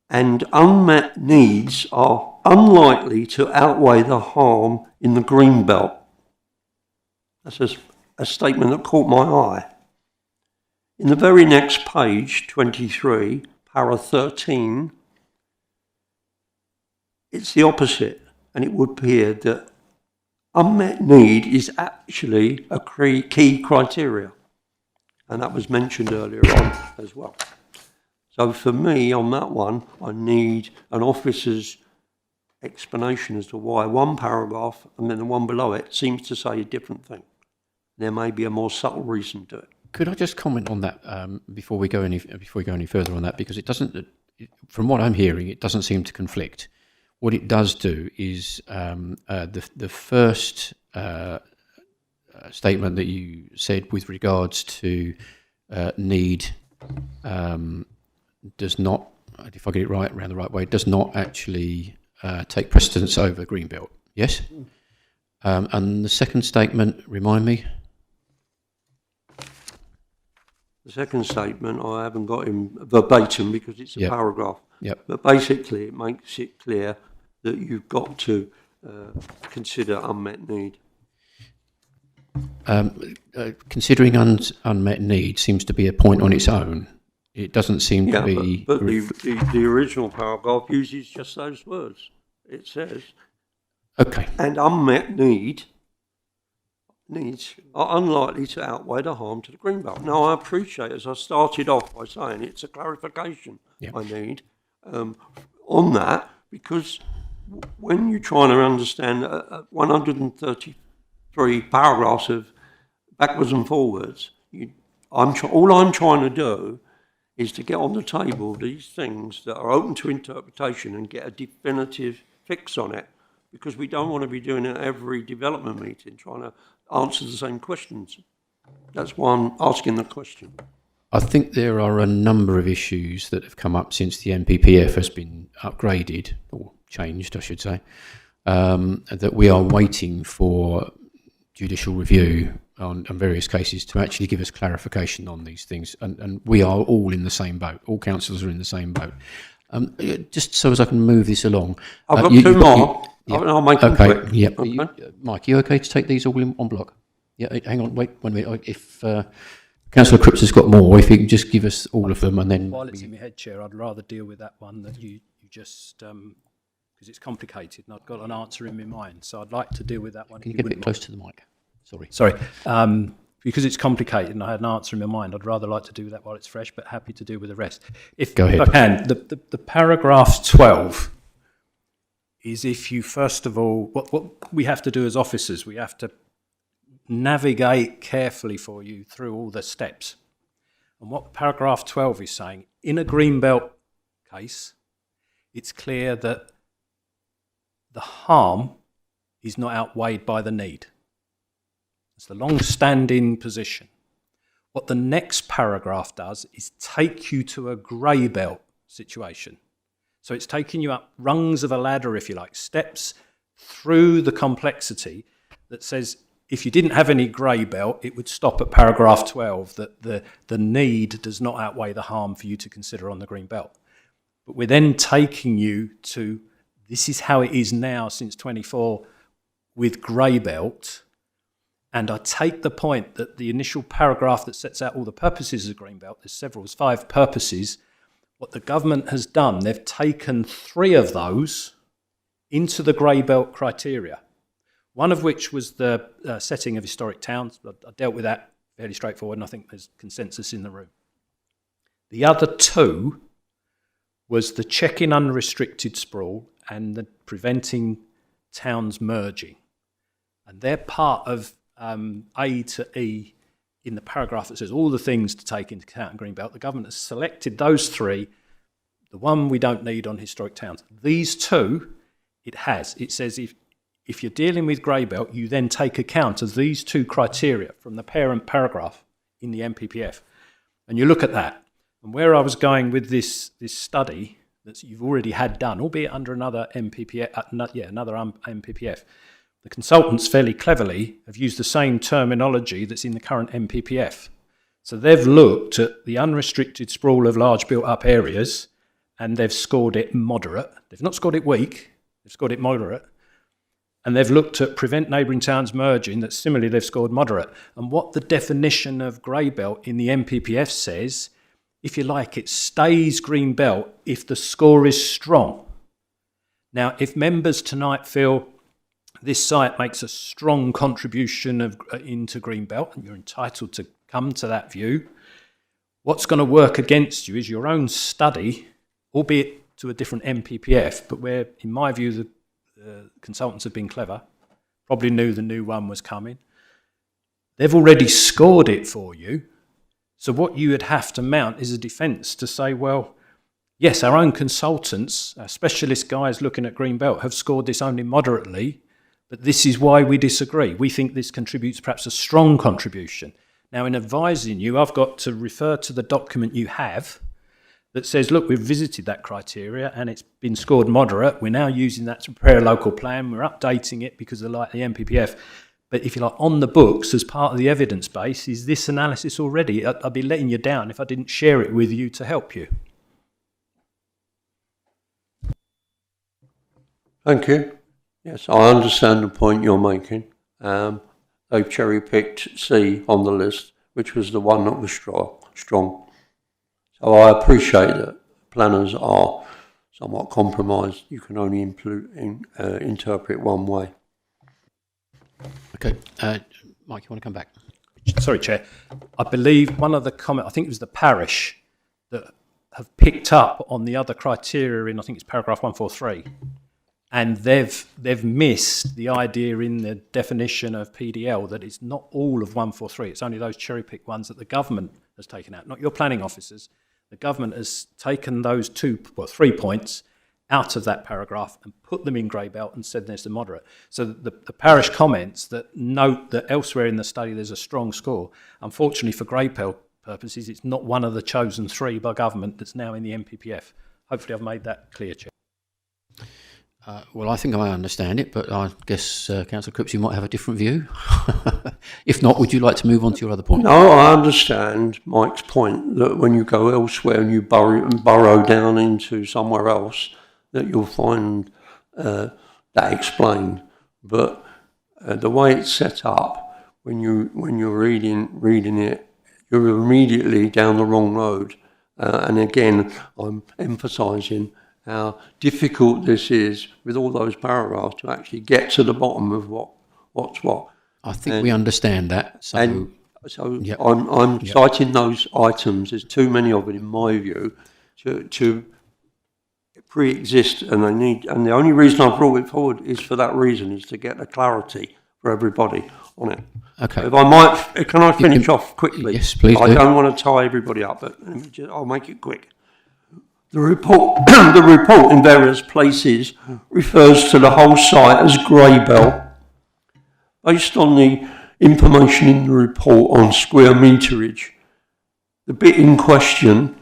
"and unmet needs are unlikely to outweigh the harm in the Greenbelt." That's a statement that caught my eye. In the very next page, 23, para 13, it's the opposite, and it would appear that unmet need is actually a key criteria, and that was mentioned earlier on as well. So for me, on that one, I need an officer's explanation as to why one paragraph and then the one below it seems to say a different thing. There may be a more subtle reason to it. Could I just comment on that before we go any further on that? Because it doesn't, from what I'm hearing, it doesn't seem to conflict. What it does do is the first statement that you said with regards to need does not, if I get it right around the right way, does not actually take precedence over Greenbelt. Yes. And the second statement, remind me? The second statement, I haven't got in verbatim because it's a Yep. paragraph. Yep. But basically, it makes it clear that you've got to consider unmet need. Considering unmet need seems to be a point on its own. It doesn't seem Yeah, to be... but the original paragraph uses just those words. It says, Okay. and unmet needs are unlikely to outweigh the harm to the greenbelt. Now, I appreciate, as I started off by saying, it's a clarification I need on that, because when you're trying to understand 133 paragraphs of backwards and forwards, all I'm trying to do is to get on the table these things that are open to interpretation and get a definitive fix on it, because we don't want to be doing it at every development meeting, trying to answer the same questions. That's why I'm asking the question. I think there are a number of issues that have come up since the NPPF has been upgraded, or changed, I should say, that we are waiting for judicial review on various cases to actually give us clarification on these things. And we are all in the same boat. All councillors are in the same boat. Just so as I can move this along. I've got two more. I'll make them quick. Yeah. Okay. Mike, are you okay to take these all in on block? Yeah, hang on, wait 1 minute. If Councillor Cripps has got more, if you can just give us all of them and then... While it's in my head, Chair, I'd rather deal with that one that you just, because it's complicated and I've got an answer in my mind. So I'd like to deal with that one. Can you get a bit close to the mic? Sorry. Sorry. Because it's complicated and I had an answer in my mind, I'd rather like to do that while it's fresh, but happy to deal with the rest. Go ahead. If I can, the paragraph 12 is if you, first of all, what we have to do as officers, we have to navigate carefully for you through all the steps. And what paragraph 12 is saying, in a greenbelt case, it's clear that the harm is not outweighed by the need. It's the long-standing position. What the next paragraph does is take you to a grey belt situation. So it's taking you up rungs of a ladder, if you like, steps through the complexity that says if you didn't have any grey belt, it would stop at paragraph 12, that the need does not outweigh the harm for you to consider on the green belt. But we're then taking you to, this is how it is now since 24 with grey belt. And I take the point that the initial paragraph that sets out all the purposes of the green belt, there's several, there's 5 purposes. What the government has done, they've taken 3 of those into the grey belt criteria. One of which was the setting of historic towns. I dealt with that fairly straightforward, and I think there's consensus in the room. The other 2 was the checking unrestricted sprawl and the preventing towns merging. And they're part of A to E in the paragraph that says all the things to take into account in Greenbelt. The government has selected those 3. The one we don't need on historic towns. These 2, it has. It says if you're dealing with Greybuilt, you then take account of these 2 criteria from the parent paragraph in the NPPF. And you look at that. And where I was going with this study that you've already had done, albeit under another NPPF, another NPPF, the consultants fairly cleverly have used the same terminology that's in the current NPPF. So they've looked at the unrestricted sprawl of large built-up areas and they've scored it moderate. They've not scored it weak, they've scored it moderate. And they've looked at prevent neighbouring towns merging, that similarly they've scored moderate. And what the definition of grey belt in the NPPF says, if you like, it stays green belt if the score is strong. Now, if members tonight feel this site makes a strong contribution into green belt, and you're entitled to come to that view, what's going to work against you is your own study, albeit to a different NPPF, but where, in my view, the consultants have been clever, probably knew the new one was coming. They've already scored it for you. So what you would have to mount is a defence to say, well, yes, our own consultants, our specialist guys looking at green belt have scored this only moderately, but this is why we disagree. We think this contributes perhaps a strong contribution. Now, in advising you, I've got to refer to the document you have that says, look, we've visited that criteria and it's been scored moderate. We're now using that to prepare a local plan. We're updating it because of like the MPPF. But if you're like on the books as part of the evidence base, is this analysis already? I'd be letting you down if I didn't share it with you to help you. Thank you. Yes, I understand the point you're making. They've cherry-picked C on the list, which was the one that was strong. So I appreciate that planners are somewhat compromised. You can only interpret one way. Okay, Mike, you want to come back? Sorry, Chair. I believe one of the comment, I think it was the parish that have picked up on the other criteria in, I think it's paragraph 143. And they've missed the idea in the definition of PDL that it's not all of 143. It's only those cherry-picked ones that the government has taken out, not your planning officers. The government has taken those 3 points out of that paragraph and put them in grey belt and said there's the moderate. So the parish comments that note that elsewhere in the study there's a strong score. Unfortunately, for grey belt purposes, it's not one of the chosen 3 by government that's now in the MPPF. Hopefully I've made that clear, Chair. Well, I think I understand it, but I guess, Councillor Cripps, you might have a different view. If not, would you like to move on to your other point? No, I understand Mike's point that when you go elsewhere and you burrow down into somewhere else, that you'll find that explained. But the way it's set up, when you're reading it, you're immediately down the wrong road. And again, I'm emphasising how difficult this is with all those paragraphs to actually get to the bottom of what's what. I think we understand that. So yep. I'm citing those items. There's too many of it, in my view, to pre-exist, and the only reason I brought it forward is for that reason, is to get the clarity for everybody on it. Okay. If I might, can I finish off quickly? Yes, please do. I don't want to tie everybody up, but I'll make it quick. The report, the report in various places refers to the whole site as grey belt. Based on the information in the report on square meterage, the bit in question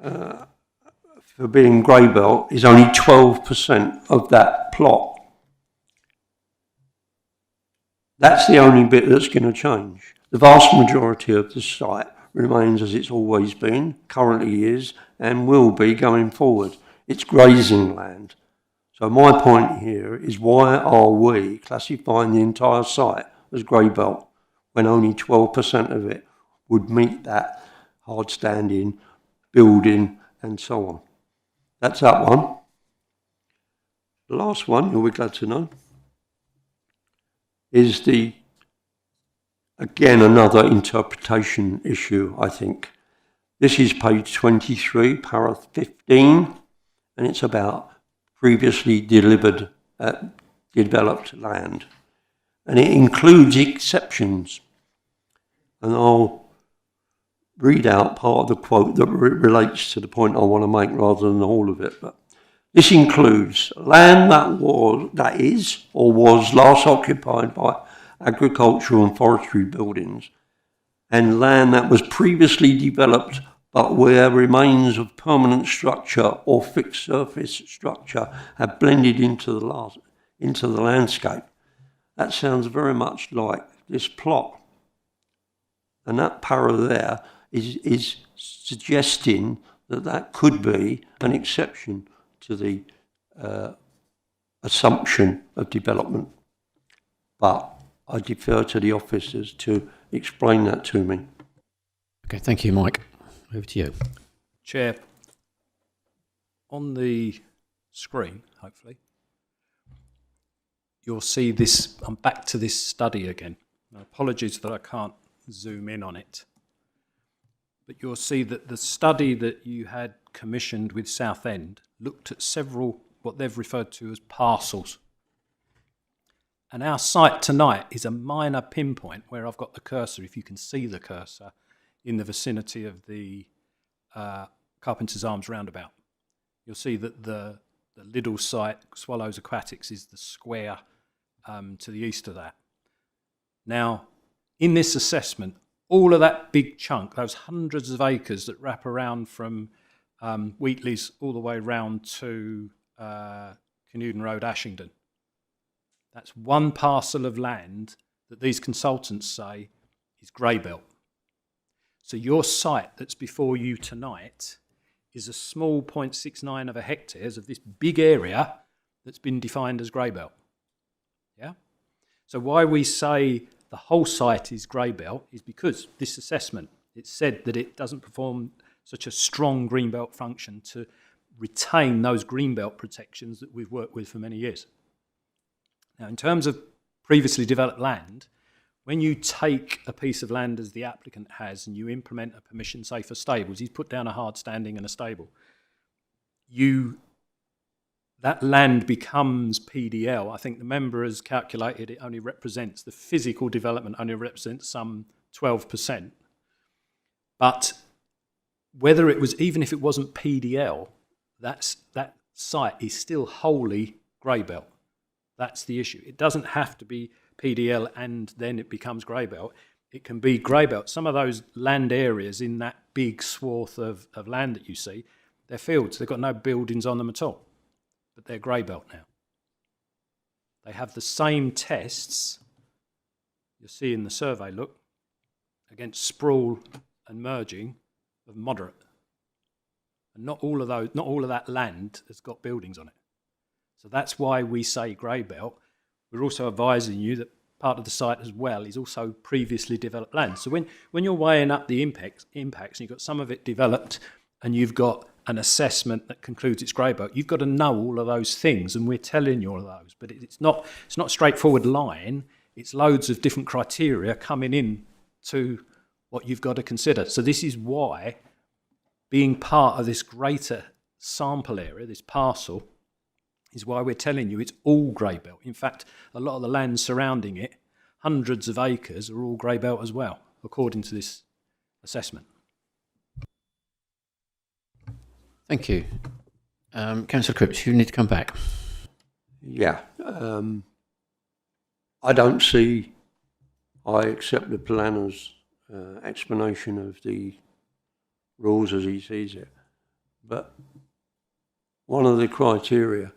for being grey belt is only 12% of that plot. That's the only bit that's going to change. The vast majority of the site remains as it's always been, currently is, and will be going forward. It's grazing land. So my point here is, why are we classifying the entire site as grey belt when only 12% of it would meet that hard standing, building and so on? That's that one. The last one, you'll be glad to know, is again another interpretation issue, I think. This is page 23, paragraph 15, and it's about previously developed land. And it includes exceptions. And I'll read out part of the quote that relates to the point I want to make rather than all of it. But this includes land that is or was last occupied by agricultural and forestry buildings, and land that was previously developed but where remains of permanent structure or fixed surface structure have blended into the landscape. That sounds very much like this plot. And that para there is suggesting that could be an exception to the assumption of development. But I defer to the officers to explain that to me. Okay, thank you, Mike. Over to you. Chair, on the screen, hopefully, you'll see this. I'm back to this study again. Apologies that I can't zoom in on it. But you'll see that the study that you had commissioned with Southend looked at several, what they've referred to as parcels. And our site tonight is a minor pinpoint where I've got the cursor, if you can see the cursor, in the vicinity of the Carpenter's Arms roundabout. You'll see that the Lidl site, Swallows Aquatics, is the square to the east of that. Now, in this assessment, all of that big chunk, those hundreds of acres that wrap around from Wheatley's all the way round to Canewden Road, Ashington. That's one parcel of land that these consultants say is grey belt. So your site that's before you tonight is a small 0.69 of a hectares of this big area that's been defined as grey belt. Yeah? So why we say the whole site is grey belt is because this assessment, it said that it doesn't perform such a strong green belt function to retain those green belt protections that we've worked with for many years. Now, in terms of previously developed land, when you take a piece of land as the applicant has and you implement a permission, say for stables, he's put down a hard standing and a stable, that land becomes PDL. I think the member has calculated it only represents, the physical development only represents some 12%. But whether it was, even if it wasn't PDL, that site is still wholly grey belt. That's the issue. It doesn't have to be PDL and then it becomes grey belt. It can be grey belt. Some of those land areas in that big swath of land that you see, they're fields. They've got no buildings on them at all, but they're grey belt now. They have the same tests you'll see in the survey, look, against sprawl and merging of moderate. And not all of that land has got buildings on it. So that's why we say grey belt. We're also advising you that part of the site as well is also previously developed land. So when you're weighing up the impacts, and you've got some of it developed and you've got an assessment that concludes it's grey belt, you've got to know all of those things, and we're telling you all of those. But it's not a straightforward line. It's loads of different criteria coming in to what you've got to consider. So this is why being part of this greater sample area, this parcel, is why we're telling you it's all grey belt. In fact, a lot of the land surrounding it, hundreds of acres, are all grey belt as well, according to this assessment. Thank you. Councillor Cripps, you need to come back. Yeah. I don't see, I accept the planner's explanation of the rules as he sees it, but one of the criteria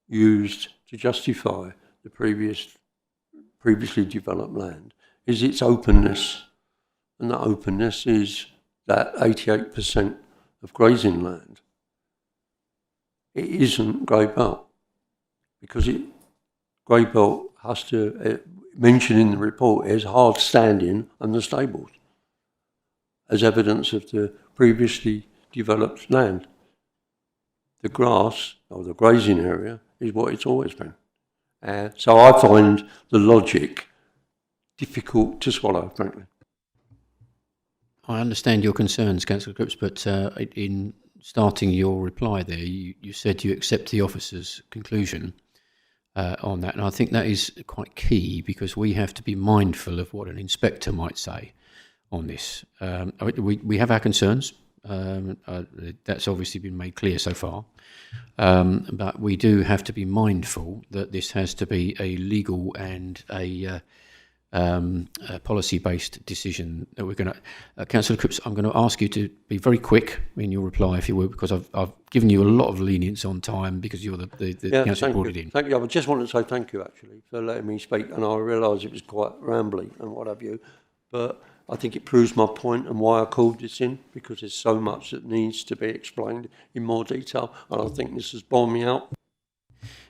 used to justify the previously developed land is its openness, and that openness is that 88% of grazing land. It isn't grey belt because grey belt has to mention in the report is hard standing and the stables as evidence of the previously developed land. The grass or the grazing area is what it's always been. So I find the logic difficult to swallow, frankly. I understand your concerns, Councillor Cripps, but in starting your reply there, you said you accept the officer's conclusion on that. And I think that is quite key because we have to be mindful of what an inspector might say on this. We have our concerns. That's obviously been made clear so far. But we do have to be mindful that this has to be a legal and a policy-based decision that we're going to... Councillor Cripps, I'm going to ask you to be very quick in your reply, if you will, because I've given you a lot of lenience on time because you're the council brought it in. Thank you. I just wanted to say thank you, actually, for letting me speak, and I realise it was quite rambly and what have you, but I think it proves my point and why I called this in, because there's so much that needs to be explained in more detail, and I think this has borne me out.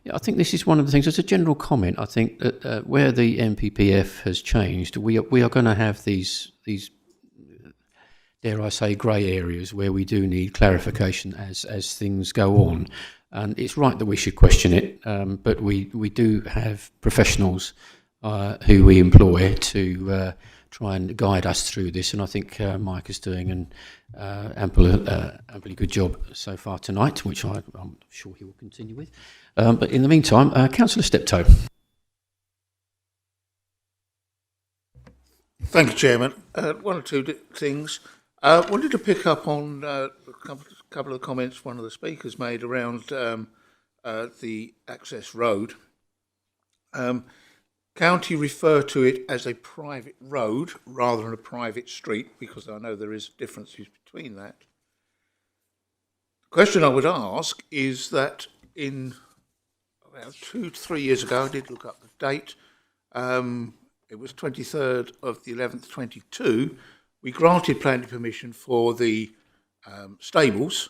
Yeah, I think this is one of the things. As a general comment, I think that where the MPPF has changed, we are going to have these dare I say, grey areas where we do need clarification as things go on. And it's right that we should question it, but we do have professionals who we employ to try and guide us through this, and I think Mike is doing an amply good job so far tonight, which I'm sure he will continue with. But in the meantime, Councillor Steptoe. Thank you, Chairman. One or two things. I wanted to pick up on a couple of comments one of the speakers made around the access road. County refer to it as a private road rather than a private street, because I know there is differences between that. question I would ask is that in about 2 to 3 years ago, I did look up the date, it was 23rd of the 11th, 22, we granted planning permission for the stables.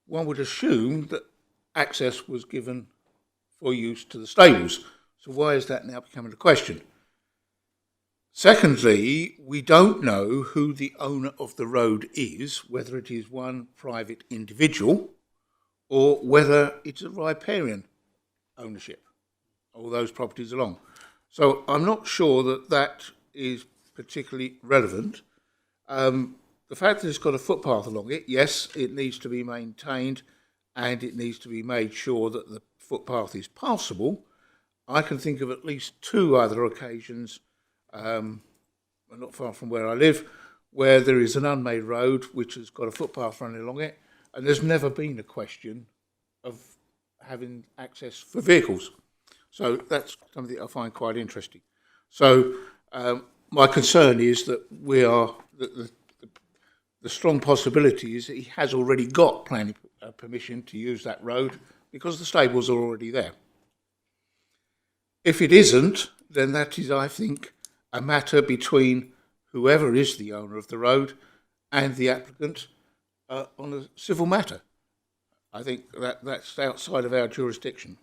One would assume that access was given for use to the stables. So why is that now becoming a question? Secondly, we don't know who the owner of the road is, whether it is one private individual or whether it's a riparian ownership, all those properties along. So I'm not sure that that is particularly relevant. The fact that it's got a footpath along it, yes, it needs to be maintained and it needs to be made sure that the footpath is passable. I can think of at least 2 other occasions, not far from where I live, where there is an unmade road which has got a footpath running along it, and there's never been a question of having access for vehicles. So that's something I find quite interesting. So my concern is that the strong possibility is that he has already got planning permission to use that road because the stables are already there. If it isn't, then that is, I think, a matter between whoever is the owner of the road and the applicant on a civil matter. I think that's outside of our jurisdiction.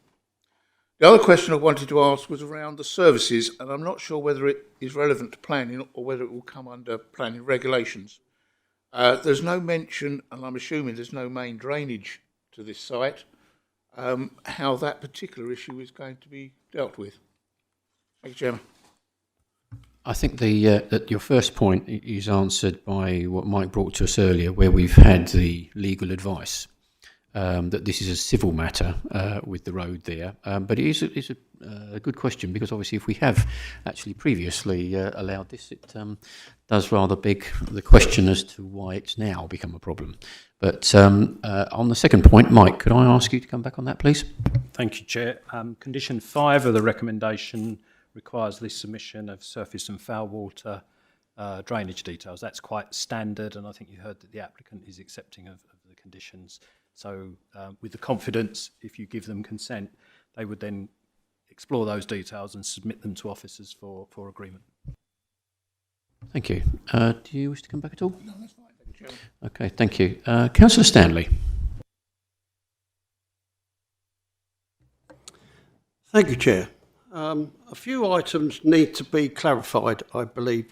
The other question I wanted to ask was around the services, and I'm not sure whether it is relevant to planning or whether it will come under planning regulations. There's no mention, and I'm assuming there's no main drainage to this site, how that particular issue is going to be dealt with. Thank you, Chairman. I think that your first point is answered by what Mike brought to us earlier, where we've had the legal advice that this is a civil matter with the road there. But it is a good question, because obviously if we have actually previously allowed this, it does rather beg the question as to why it's now become a problem. But on the second point, Mike, could I ask you to come back on that, please? Thank you, Chair. Condition 5 of the recommendation requires the submission of surface and foul water drainage details. That's quite standard, and I think you heard that the applicant is accepting of the conditions. So with the confidence, if you give them consent, they would then explore those details and submit them to officers for agreement. Thank you. Do you wish to come back at all? No, that's fine. Thank you, Chairman. Okay, thank you. Councillor Stanley. Thank you, Chair. A few items need to be clarified, I believe,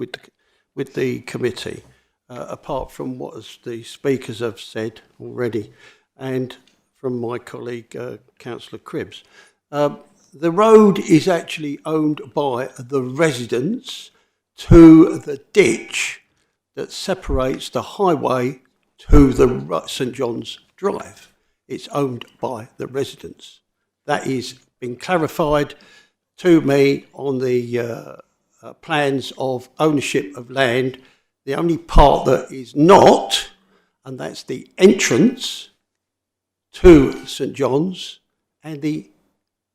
with the committee, apart from what the speakers have said already, and from my colleague, Councillor Cribbs. The road is actually owned by the residents to the ditch that separates the highway to the St John's Drive. It's owned by the residents. That is been clarified to me on the plans of ownership of land. The only part that is not, and that's the entrance to St John's and the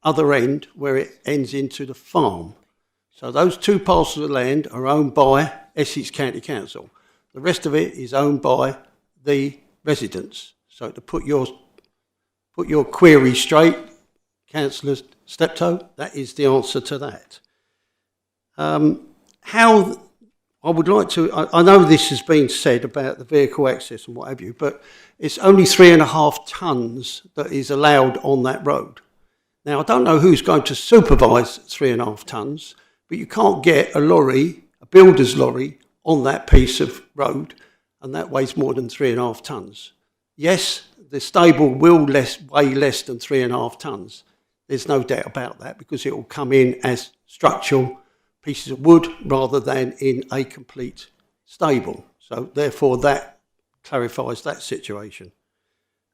other end where it ends into the farm. So those 2 parcels of land are owned by Essex County Council. The rest of it is owned by the residents. So to put your query straight, Councillor Steptoe, that is the answer to that. How I would like to, I know this has been said about the vehicle access and what have you, but it's only 3.5 tonnes that is allowed on that road. Now, I don't know who's going to supervise 3.5 tonnes, but you can't get a lorry, a builder's lorry, on that piece of road, and that weighs more than 3.5 tonnes. Yes, the stable will weigh less than 3.5 tonnes. There's no doubt about that, because it will come in as structural pieces of wood rather than in a complete stable. So therefore that clarifies that situation.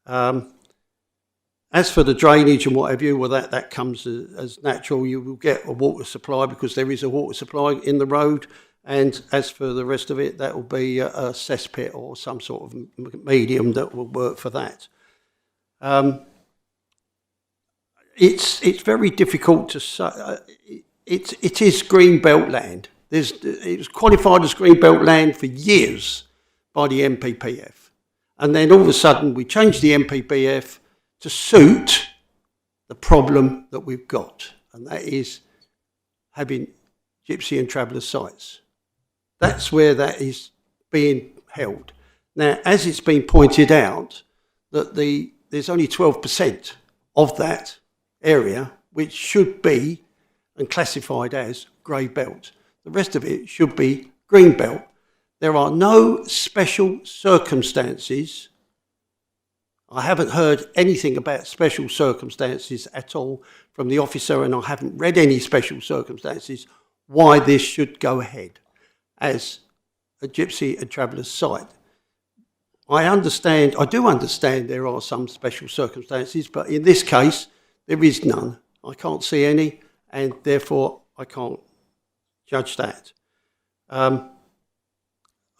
As for the drainage and what have you, well that comes as natural. You will get a water supply because there is a water supply in the road, and as for the rest of it, that will be a cesspit or some sort of medium that will work for that. It's very difficult to say. It is greenbelt land. It was qualified as greenbelt land for years by the NPPF, and then all of a sudden we change the MPBF to suit the problem that we've got, and that is having gypsy and traveller sites. That's where that is being held. Now, as it's been pointed out, that there's only 12% of that area which should be and classified as grey belt. The rest of it should be green belt. There are no special circumstances. I haven't heard anything about special circumstances at all from the officer, and I haven't read any special circumstances why this should go ahead as a gypsy and traveller site. I do understand there are some special circumstances, but in this case, there is none. I can't see any, and therefore I can't judge that. A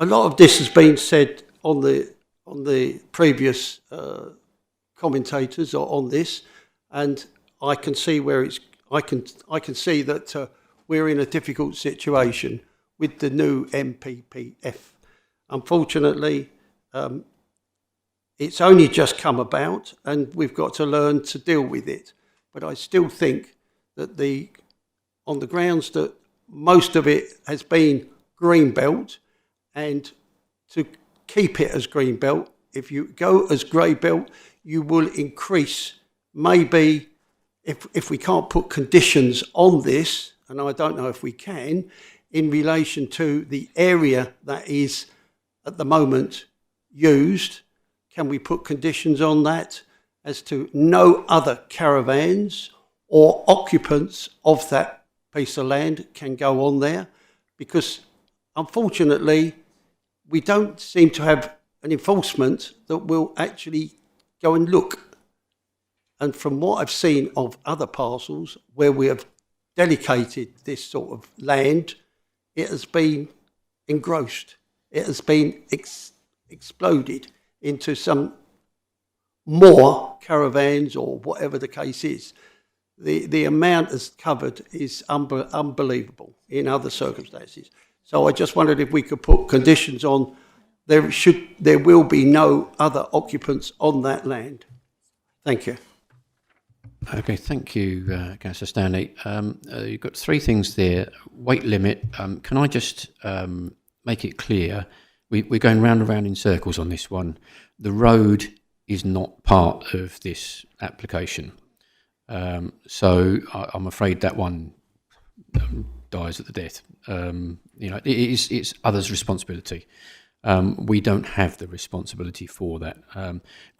lot of this has been said on the previous commentators on this, and I can see where I can see that we're in a difficult situation with the new MPPF. Unfortunately, it's only just come about, and we've got to learn to deal with it. But I still think that on the grounds that most of it has been green belt, and to keep it as green belt, if you go as grey belt, you will increase, maybe, if we can't put conditions on this, and I don't know if we can, in relation to the area that is at the moment used, can we put conditions on that as to no other caravans or occupants of that piece of land can go on there? Because unfortunately, we don't seem to have an enforcement that will actually go and look. And from what I've seen of other parcels where we have dedicated this sort of land, it has been engrossed. It has been exploded into some more caravans or whatever the case is. The amount that's covered is unbelievable in other circumstances. So I just wondered if we could put conditions on there will be no other occupants on that land. Thank you. Okay, thank you, Councillor Stanley. You've got three things there. Weight limit. Can I just make it clear? We're going round and round in circles on this one. The road is not part of this application. So I'm afraid that one dies at the death. It's others' responsibility. We don't have the responsibility for that.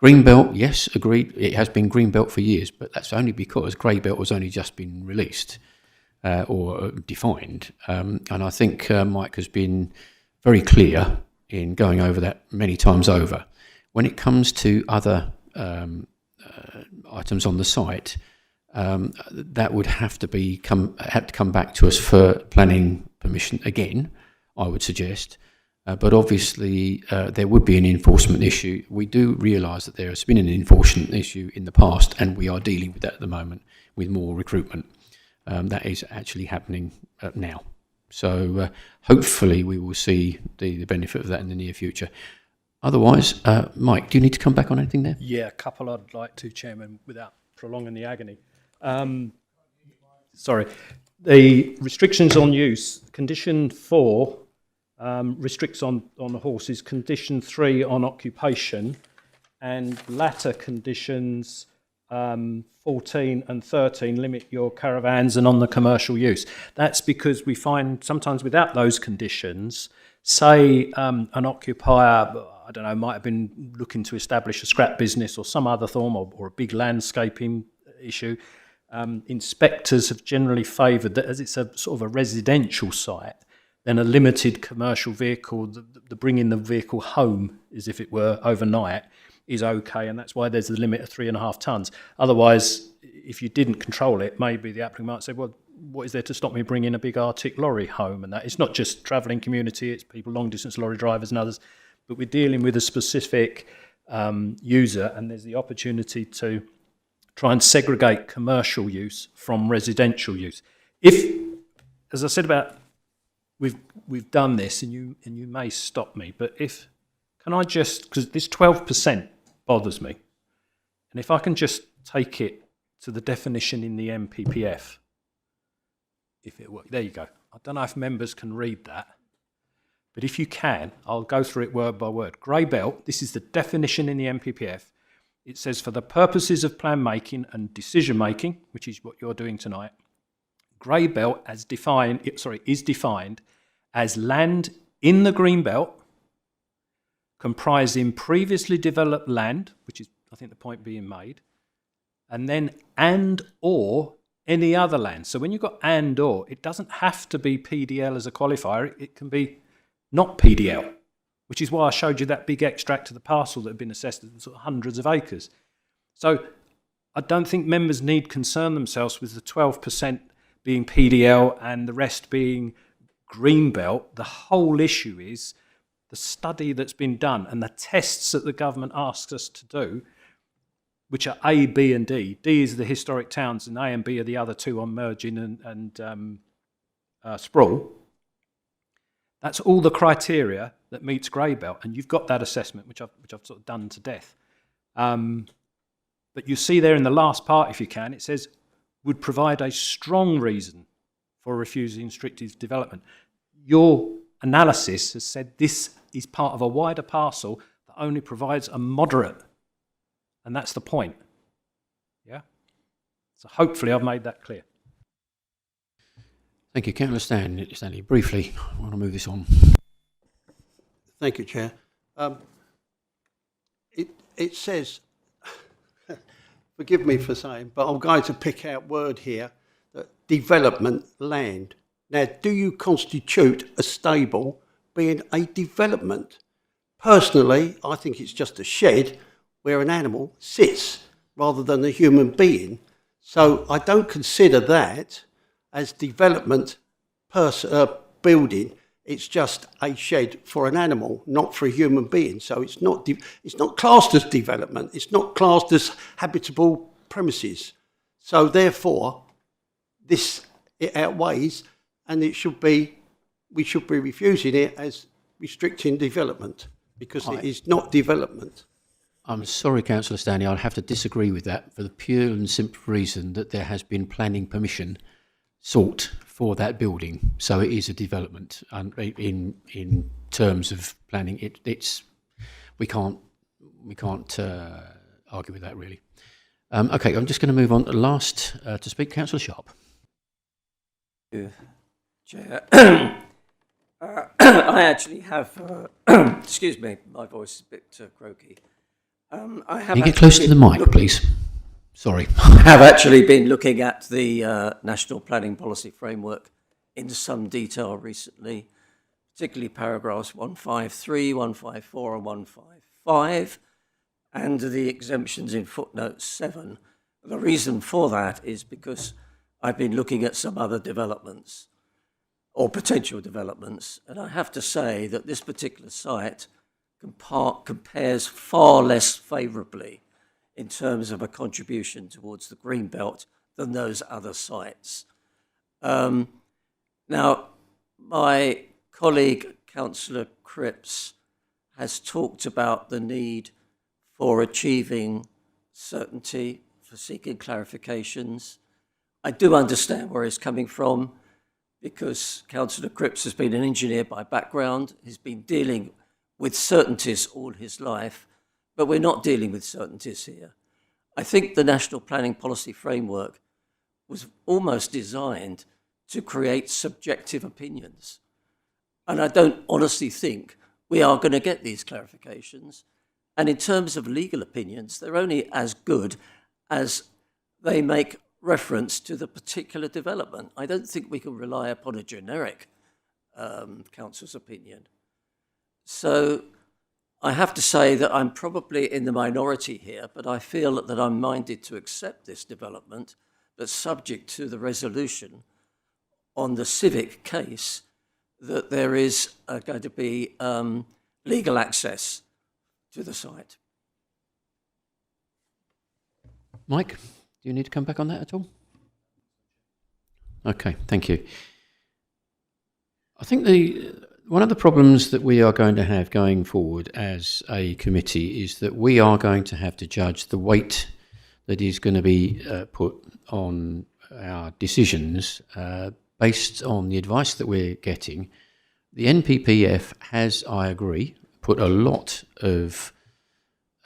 Greenbelt, yes, agreed. It has been Greenbelt for years, but that's only because Greybelt has only just been released or defined. And I think Mike has been very clear in going over that many times over. When it comes to other items on the site, that would have to come back to us for planning permission again, I would suggest. But obviously, there would be an enforcement issue. We do realise that there has been an enforcement issue in the past, and we are dealing with that at the moment with more recruitment. That is actually happening now. So hopefully we will see the benefit of that in the near future. Otherwise, Mike, do you need to come back on anything there? Yeah, a couple I'd like to, Chairman, without prolonging the agony. Sorry. The restrictions on use, condition 4 restricts on the horses, condition 3 on occupation, and latter conditions 14 and 13 limit your caravans and on the commercial use. That's because we find sometimes without those conditions, say an occupier, I don't know, might have been looking to establish a scrap business or some other form or a big landscaping issue. Inspectors have generally favoured that as it's a sort of a residential site, then a limited commercial vehicle, the bringing the vehicle home as if it were overnight, is okay, and that's why there's the limit of 3.5 tonnes. Otherwise, if you didn't control it, maybe the applicant might say, well, what is there to stop me bringing a big Arctic lorry home? And that it's not just travelling community, it's people, long-distance lorry drivers and others, but we're dealing with a specific user, and there's the opportunity to try and segregate commercial use from residential use. If, as I said about, we've done this, and you may stop me, but if Can I just, because this 12% bothers me, and if I can just take it to the definition in the MPPF, if it works, there you go. I don't know if members can read that, but if you can, I'll go through it word by word. Grey belt, this is the definition in the MPPF. It says, for the purposes of plan making and decision making, which is what you're doing tonight, grey belt is defined as land in the green belt comprising previously developed land, which is, I think, the point being made, and then and or any other land. So when you've got and or, it doesn't have to be PDL as a qualifier. It can be not PDL, which is why I showed you that big extract of the parcel that had been assessed at sort of hundreds of acres. So I don't think members need concern themselves with the 12% being PDL and the rest being greenbelt. The whole issue is the study that's been done and the tests that the government asks us to do, which are A, B and D. D is the historic towns and A and B are the other two on merging and sprawl. That's all the criteria that meets grey belt, and you've got that assessment, which I've sort of done to death. But you see there in the last part, if you can, it says, would provide a strong reason for refusing restrictive development. Your analysis has said this is part of a wider parcel that only provides a moderate, and that's the point. Yeah? So hopefully I've made that clear. Thank you. Councillor Stanley, briefly, I want to move this on. Thank you, Chair. It says, forgive me for saying, but I'm going to pick out word here, that development land. Now, do you constitute a stable being a development? Personally, I think it's just a shed where an animal sits rather than a human being. So I don't consider that as development building. It's just a shed for an animal, not for a human being. So it's not classed as development. It's not classed as habitable premises. So therefore, it outweighs, and we should be refusing it as restricting development, because it is not development. I'm sorry, Councillor Stanley, I'll have to disagree with that for the pure and simple reason that there has been planning permission sought for that building, so it is a development. And in terms of planning, we can't argue with that really. Okay, I'm just going to move on. Last to speak, Councillor Sharp. Chair, I actually have. Excuse me, my voice is a bit croaky. Can you get close to the mic, please? Sorry. I have actually been looking at the National Planning Policy Framework in some detail recently, particularly paragraphs 153, 154 and 155, and the exemptions in footnote 7. The reason for that is because I've been looking at some other developments or potential developments, and I have to say that this particular site compares far less favourably in terms of a contribution towards the green belt than those other sites. Now, my colleague, Councillor Cripps, has talked about the need for achieving certainty, for seeking clarifications. I do understand where he's coming from, because Councillor Cripps has been an engineer by background. He's been dealing with certainties all his life, but we're not dealing with certainties here. I think the National Planning Policy Framework was almost designed to create subjective opinions. And I don't honestly think we are going to get these clarifications. And in terms of legal opinions, they're only as good as they make reference to the particular development. I don't think we can rely upon a generic council's opinion. So I have to say that I'm probably in the minority here, but I feel that I'm minded to accept this development, but subject to the resolution on the civic case that there is going to be legal access to the site. Mike, do you need to come back on that at all? Okay, thank you. I think one of the problems that we are going to have going forward as a committee is that we are going to have to judge the weight that is going to be put on our decisions based on the advice that we're getting. The NPPF has, I agree, put a lot of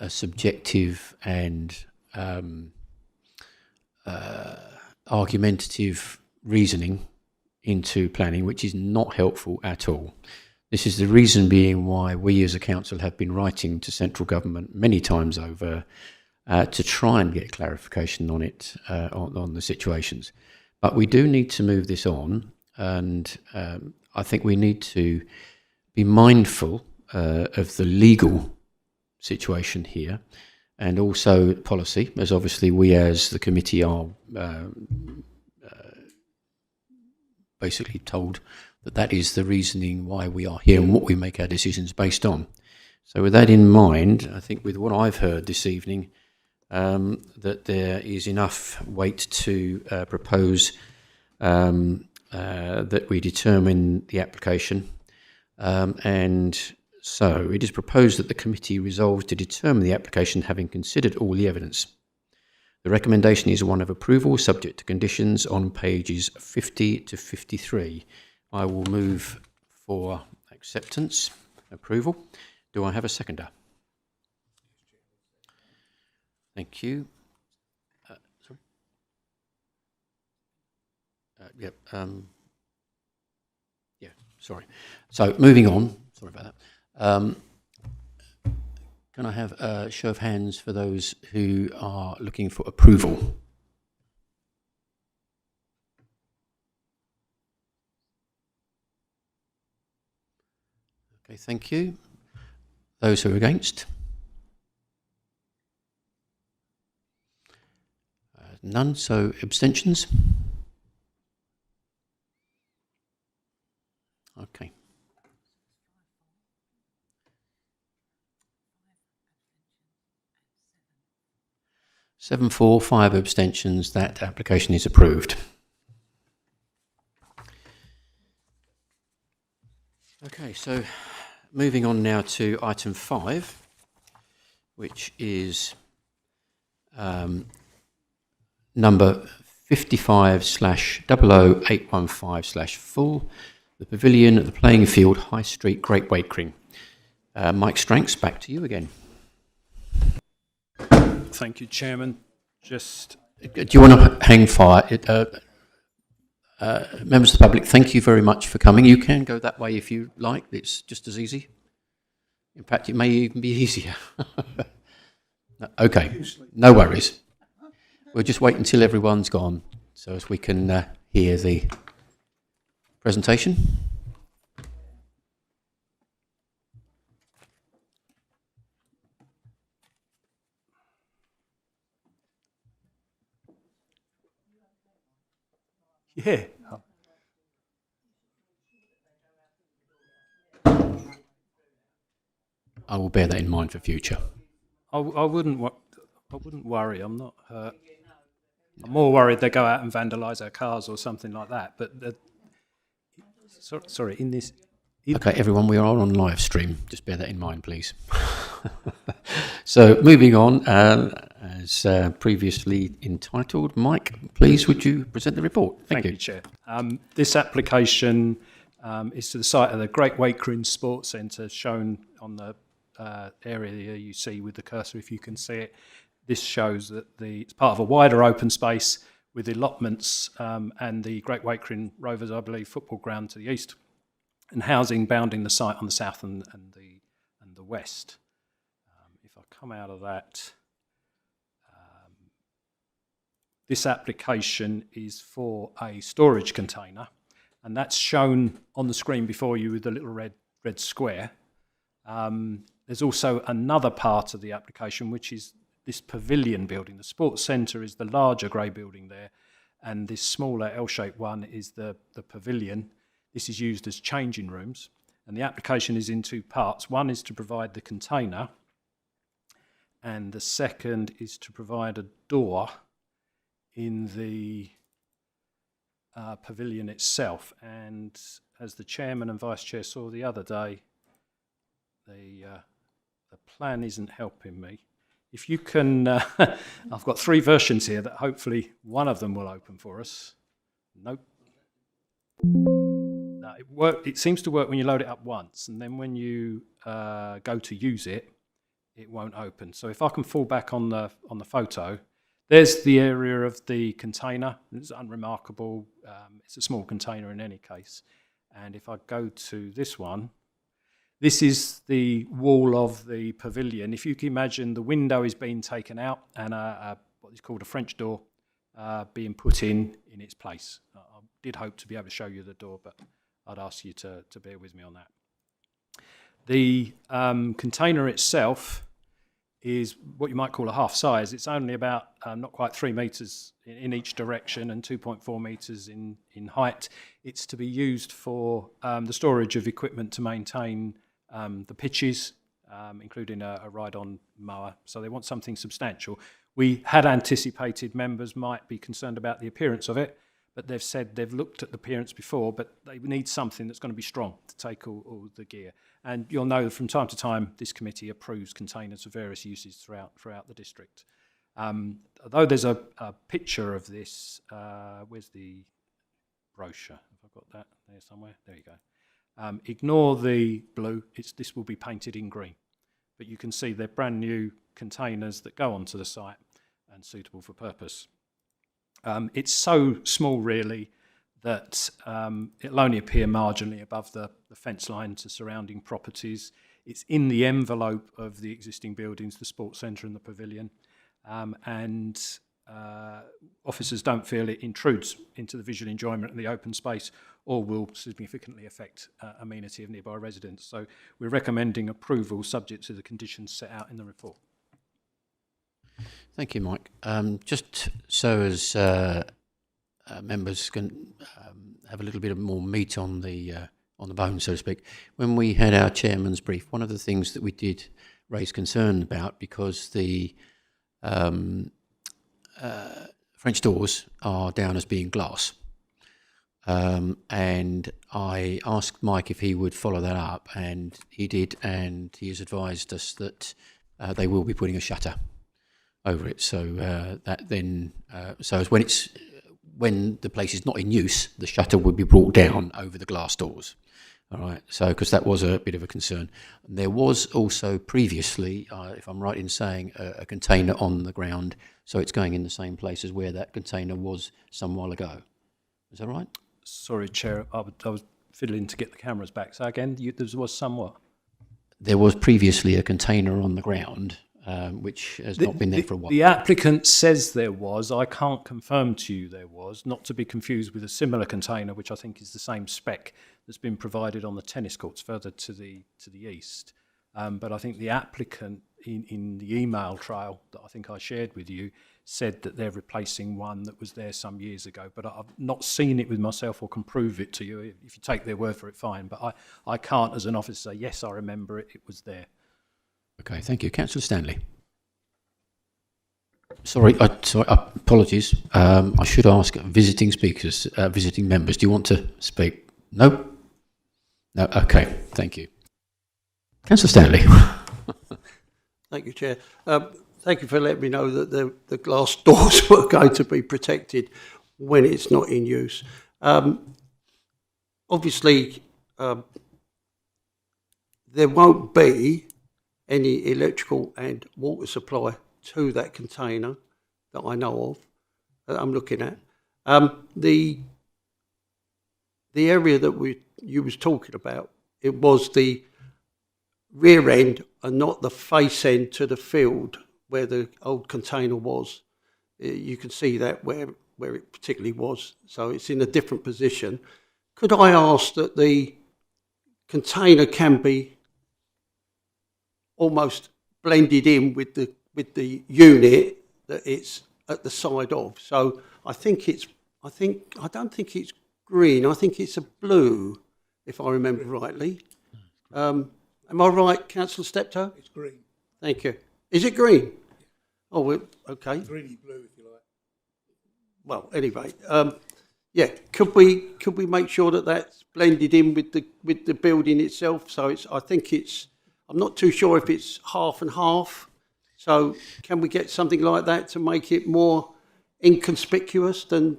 subjective and argumentative reasoning into planning, which is not helpful at all. This is the reason being why we as a council have been writing to central government many times over to try and get clarification on it, on the situations. But we do need to move this on, and I think we need to be mindful of the legal situation here and also policy, as obviously we as the committee are basically told that that is the reasoning why we are here and what we make our decisions based on. So with that in mind, I think with what I've heard this evening, that there is enough weight to propose that we determine the application. And so it is proposed that the committee resolves to determine the application having considered all the evidence. The recommendation is one of approval subject to conditions on pages 50 to 53. I will move for acceptance, approval. Do I have a seconder? Thank you. Sorry. Yeah, sorry. So moving on, sorry about that. Can I have a show of hands for those who are looking for approval? Okay, thank you. Those who are against? None, so abstentions? Okay. 7 for, 5 abstentions. That application is approved. Okay, so moving on now to item 5, which is number 55/00815/full, the pavilion at the playing field, High Street, Great Wakering. Mike Stranks, back to you again. Thank you, Chairman. Just do you want to hang fire? Members of the public, thank you very much for coming. You can go that way if you like. It's just as easy. In fact, it may even be easier. Okay, no worries. We'll just wait until everyone's gone so as we can hear the presentation. yeah. I will bear that in mind for future. I wouldn't worry. I'm not hurt. I'm more worried they go out and vandalise our cars or something like that. But sorry, in this. Okay, everyone, we are on live stream. Just bear that in mind, please. So, moving on, as previously entitled, Mike, please, would you present the report? Thank you, Chair. This application is to the site of the Great Wakering Sports Centre, shown on the area you see with the cursor, if you can see it. This shows that it's part of a wider open space with allotments and the Great Wakering Rovers, I believe, football ground to the east, and housing bounding the site on the south and the west. If I come out of that, this application is for a storage container, and that's shown on the screen before you with the little red square. There's also another part of the application, which is this pavilion building. The sports centre is the larger grey building there, and this smaller L-shaped one is the pavilion. This is used as changing rooms, and the application is in two parts. One is to provide the container, and the second is to provide a door in the pavilion itself. And as the chairman and vice chair saw the other day, the plan isn't helping me. If you can, I've got 3 versions here that hopefully one of them will open for us. Nope. No, it seems to work when you load it up once, and then when you go to use it, it won't open. So if I can fall back on the photo, there's the area of the container. It's unremarkable. It's a small container in any case. And if I go to this one, this is the wall of the pavilion. If you can imagine, the window is being taken out and what is called a French door being put in its place. I did hope to be able to show you the door, but I'd ask you to bear with me on that. The container itself is what you might call a half size. It's only about not quite 3 metres in each direction and 2.4 metres in height. It's to be used for the storage of equipment to maintain the pitches, including a ride-on mower. So they want something substantial. We had anticipated members might be concerned about the appearance of it, but they've said they've looked at the appearance before, but they need something that's going to be strong to take all the gear. And you'll know that from time to time, this committee approves containers for various uses throughout the district. Although there's a picture of this, where's the brochure? Have I got that there somewhere? There you go. Ignore the blue, this will be painted in green. But you can see they're brand new containers that go onto the site and suitable for purpose. It's so small really that it'll only appear marginally above the fence line to surrounding properties. It's in the envelope of the existing buildings, the sports centre and the pavilion. And officers don't feel it intrudes into the visual enjoyment of the open space or will significantly affect amenity of nearby residents. So we're recommending approval subject to the conditions set out in the report. Thank you, Mike. Just so as members can have a little bit of more meat on the bone, so to speak, when we had our chairman's brief, one of the things that we did raise concern about, because the French doors are down as being glass, and I asked Mike if he would follow that up, and he did, and he has advised us that they will be putting a shutter over it, so that then so as when the place is not in use, the shutter would be brought down over the glass doors. All right, so because that was a bit of a concern. There was also previously, if I'm right in saying, a container on the ground, so it's going in the same place as where that container was some while ago. Is that right? Sorry, Chair, I was fiddling to get the cameras back. So again, there was somewhat. There was previously a container on the ground, which has not been there for a while. The applicant says there was. I can't confirm to you there was, not to be confused with a similar container, which I think is the same spec that's been provided on the tennis courts further to the east. But I think the applicant in the email trail that I think I shared with you said that they're replacing one that was there some years ago. But I've not seen it with myself or can prove it to you. If you take their word for it, fine. But I can't, as an officer, say, yes, I remember it, it was there. Okay, thank you. Councillor Stanley. Sorry, apologies. I should ask visiting speakers, visiting members, do you want to speak? No? No, okay, thank you. Councillor Stanley. Thank you, Chair. Thank you for letting me know that the glass doors were going to be protected when it's not in use. Obviously, there won't be any electrical and water supply to that container that I know of, that I'm looking at. The area that you was talking about, it was the rear end and not the face end to the field where the old container was. You can see that where it particularly was. So it's in a different position. Could I ask that the container can be almost blended in with the unit that it's at the side of? So I don't think it's green. I think it's a blue, if I remember rightly. Am I right, Councillor Steptoe? It's green. Thank you. Is it green? Oh, well, okay. Greeny blue, if you like. Well, anyway, Yeah, could we make sure that that's blended in with the building itself? So I think I'm not too sure if it's half and half. So can we get something like that to make it more inconspicuous than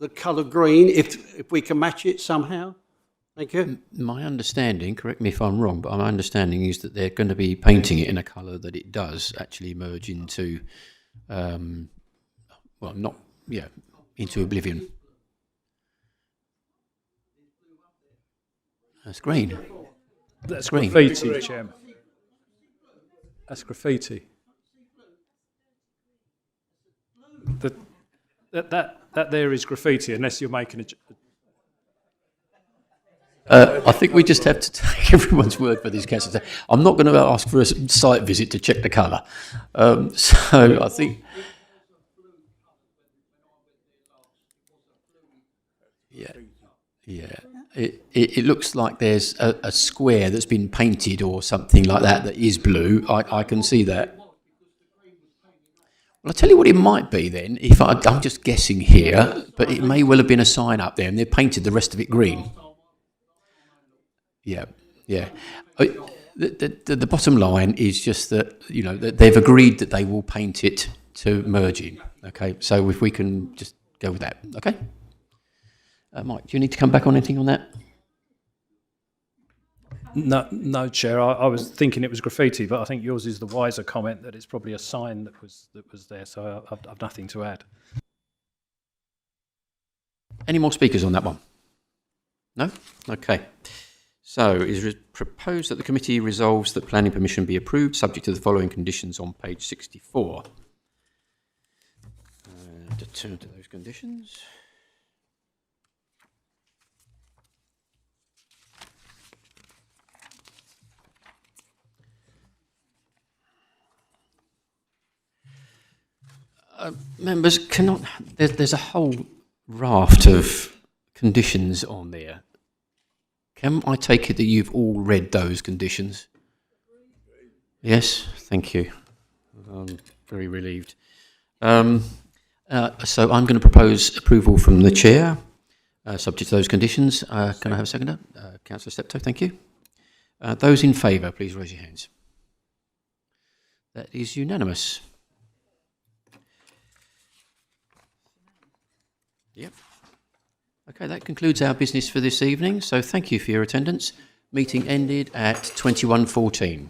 the colour green, if we can match it somehow? Thank you. My understanding, correct me if I'm wrong, but my understanding is that they're going to be painting it in a colour that it does actually merge into, into oblivion. That's green. That's green. graffiti, Chairman. That's graffiti. That there is graffiti, unless you're making I think we just have to take everyone's word for this, Councillor. I'm not going to ask for a site visit to check the colour. So I think... Yeah. It looks like there's a square that's been painted or something like that is blue. I can see that. Well, I'll tell you what it might be then. I'm just guessing here, but it may well have been a sign up there and they've painted the rest of it green. Yeah. The bottom line is just that, that they've agreed that they will paint it to merge in. Okay, so if we can just go with that. Okay. Mike, do you need to come back on anything on that? No, Chair. I was thinking it was graffiti, but I think yours is the wiser comment that it's probably a sign that was there. So I've nothing to add. Any more speakers on that one? No? Okay. So it is proposed that the committee resolves that planning permission be approved, subject to the following conditions on page 64. To turn to those conditions. Members, there's a whole raft of conditions on there. Can I take it that you've all read those conditions? Yes, thank you. I'm very relieved. So I'm going to propose approval from the chair, subject to those conditions. Can I have a seconder? Councillor Steptoe, thank you. Those in favour, please raise your hands. That is unanimous. Yep. Okay, that concludes our business for this evening. So thank you for your attendance. Meeting ended at 21:14.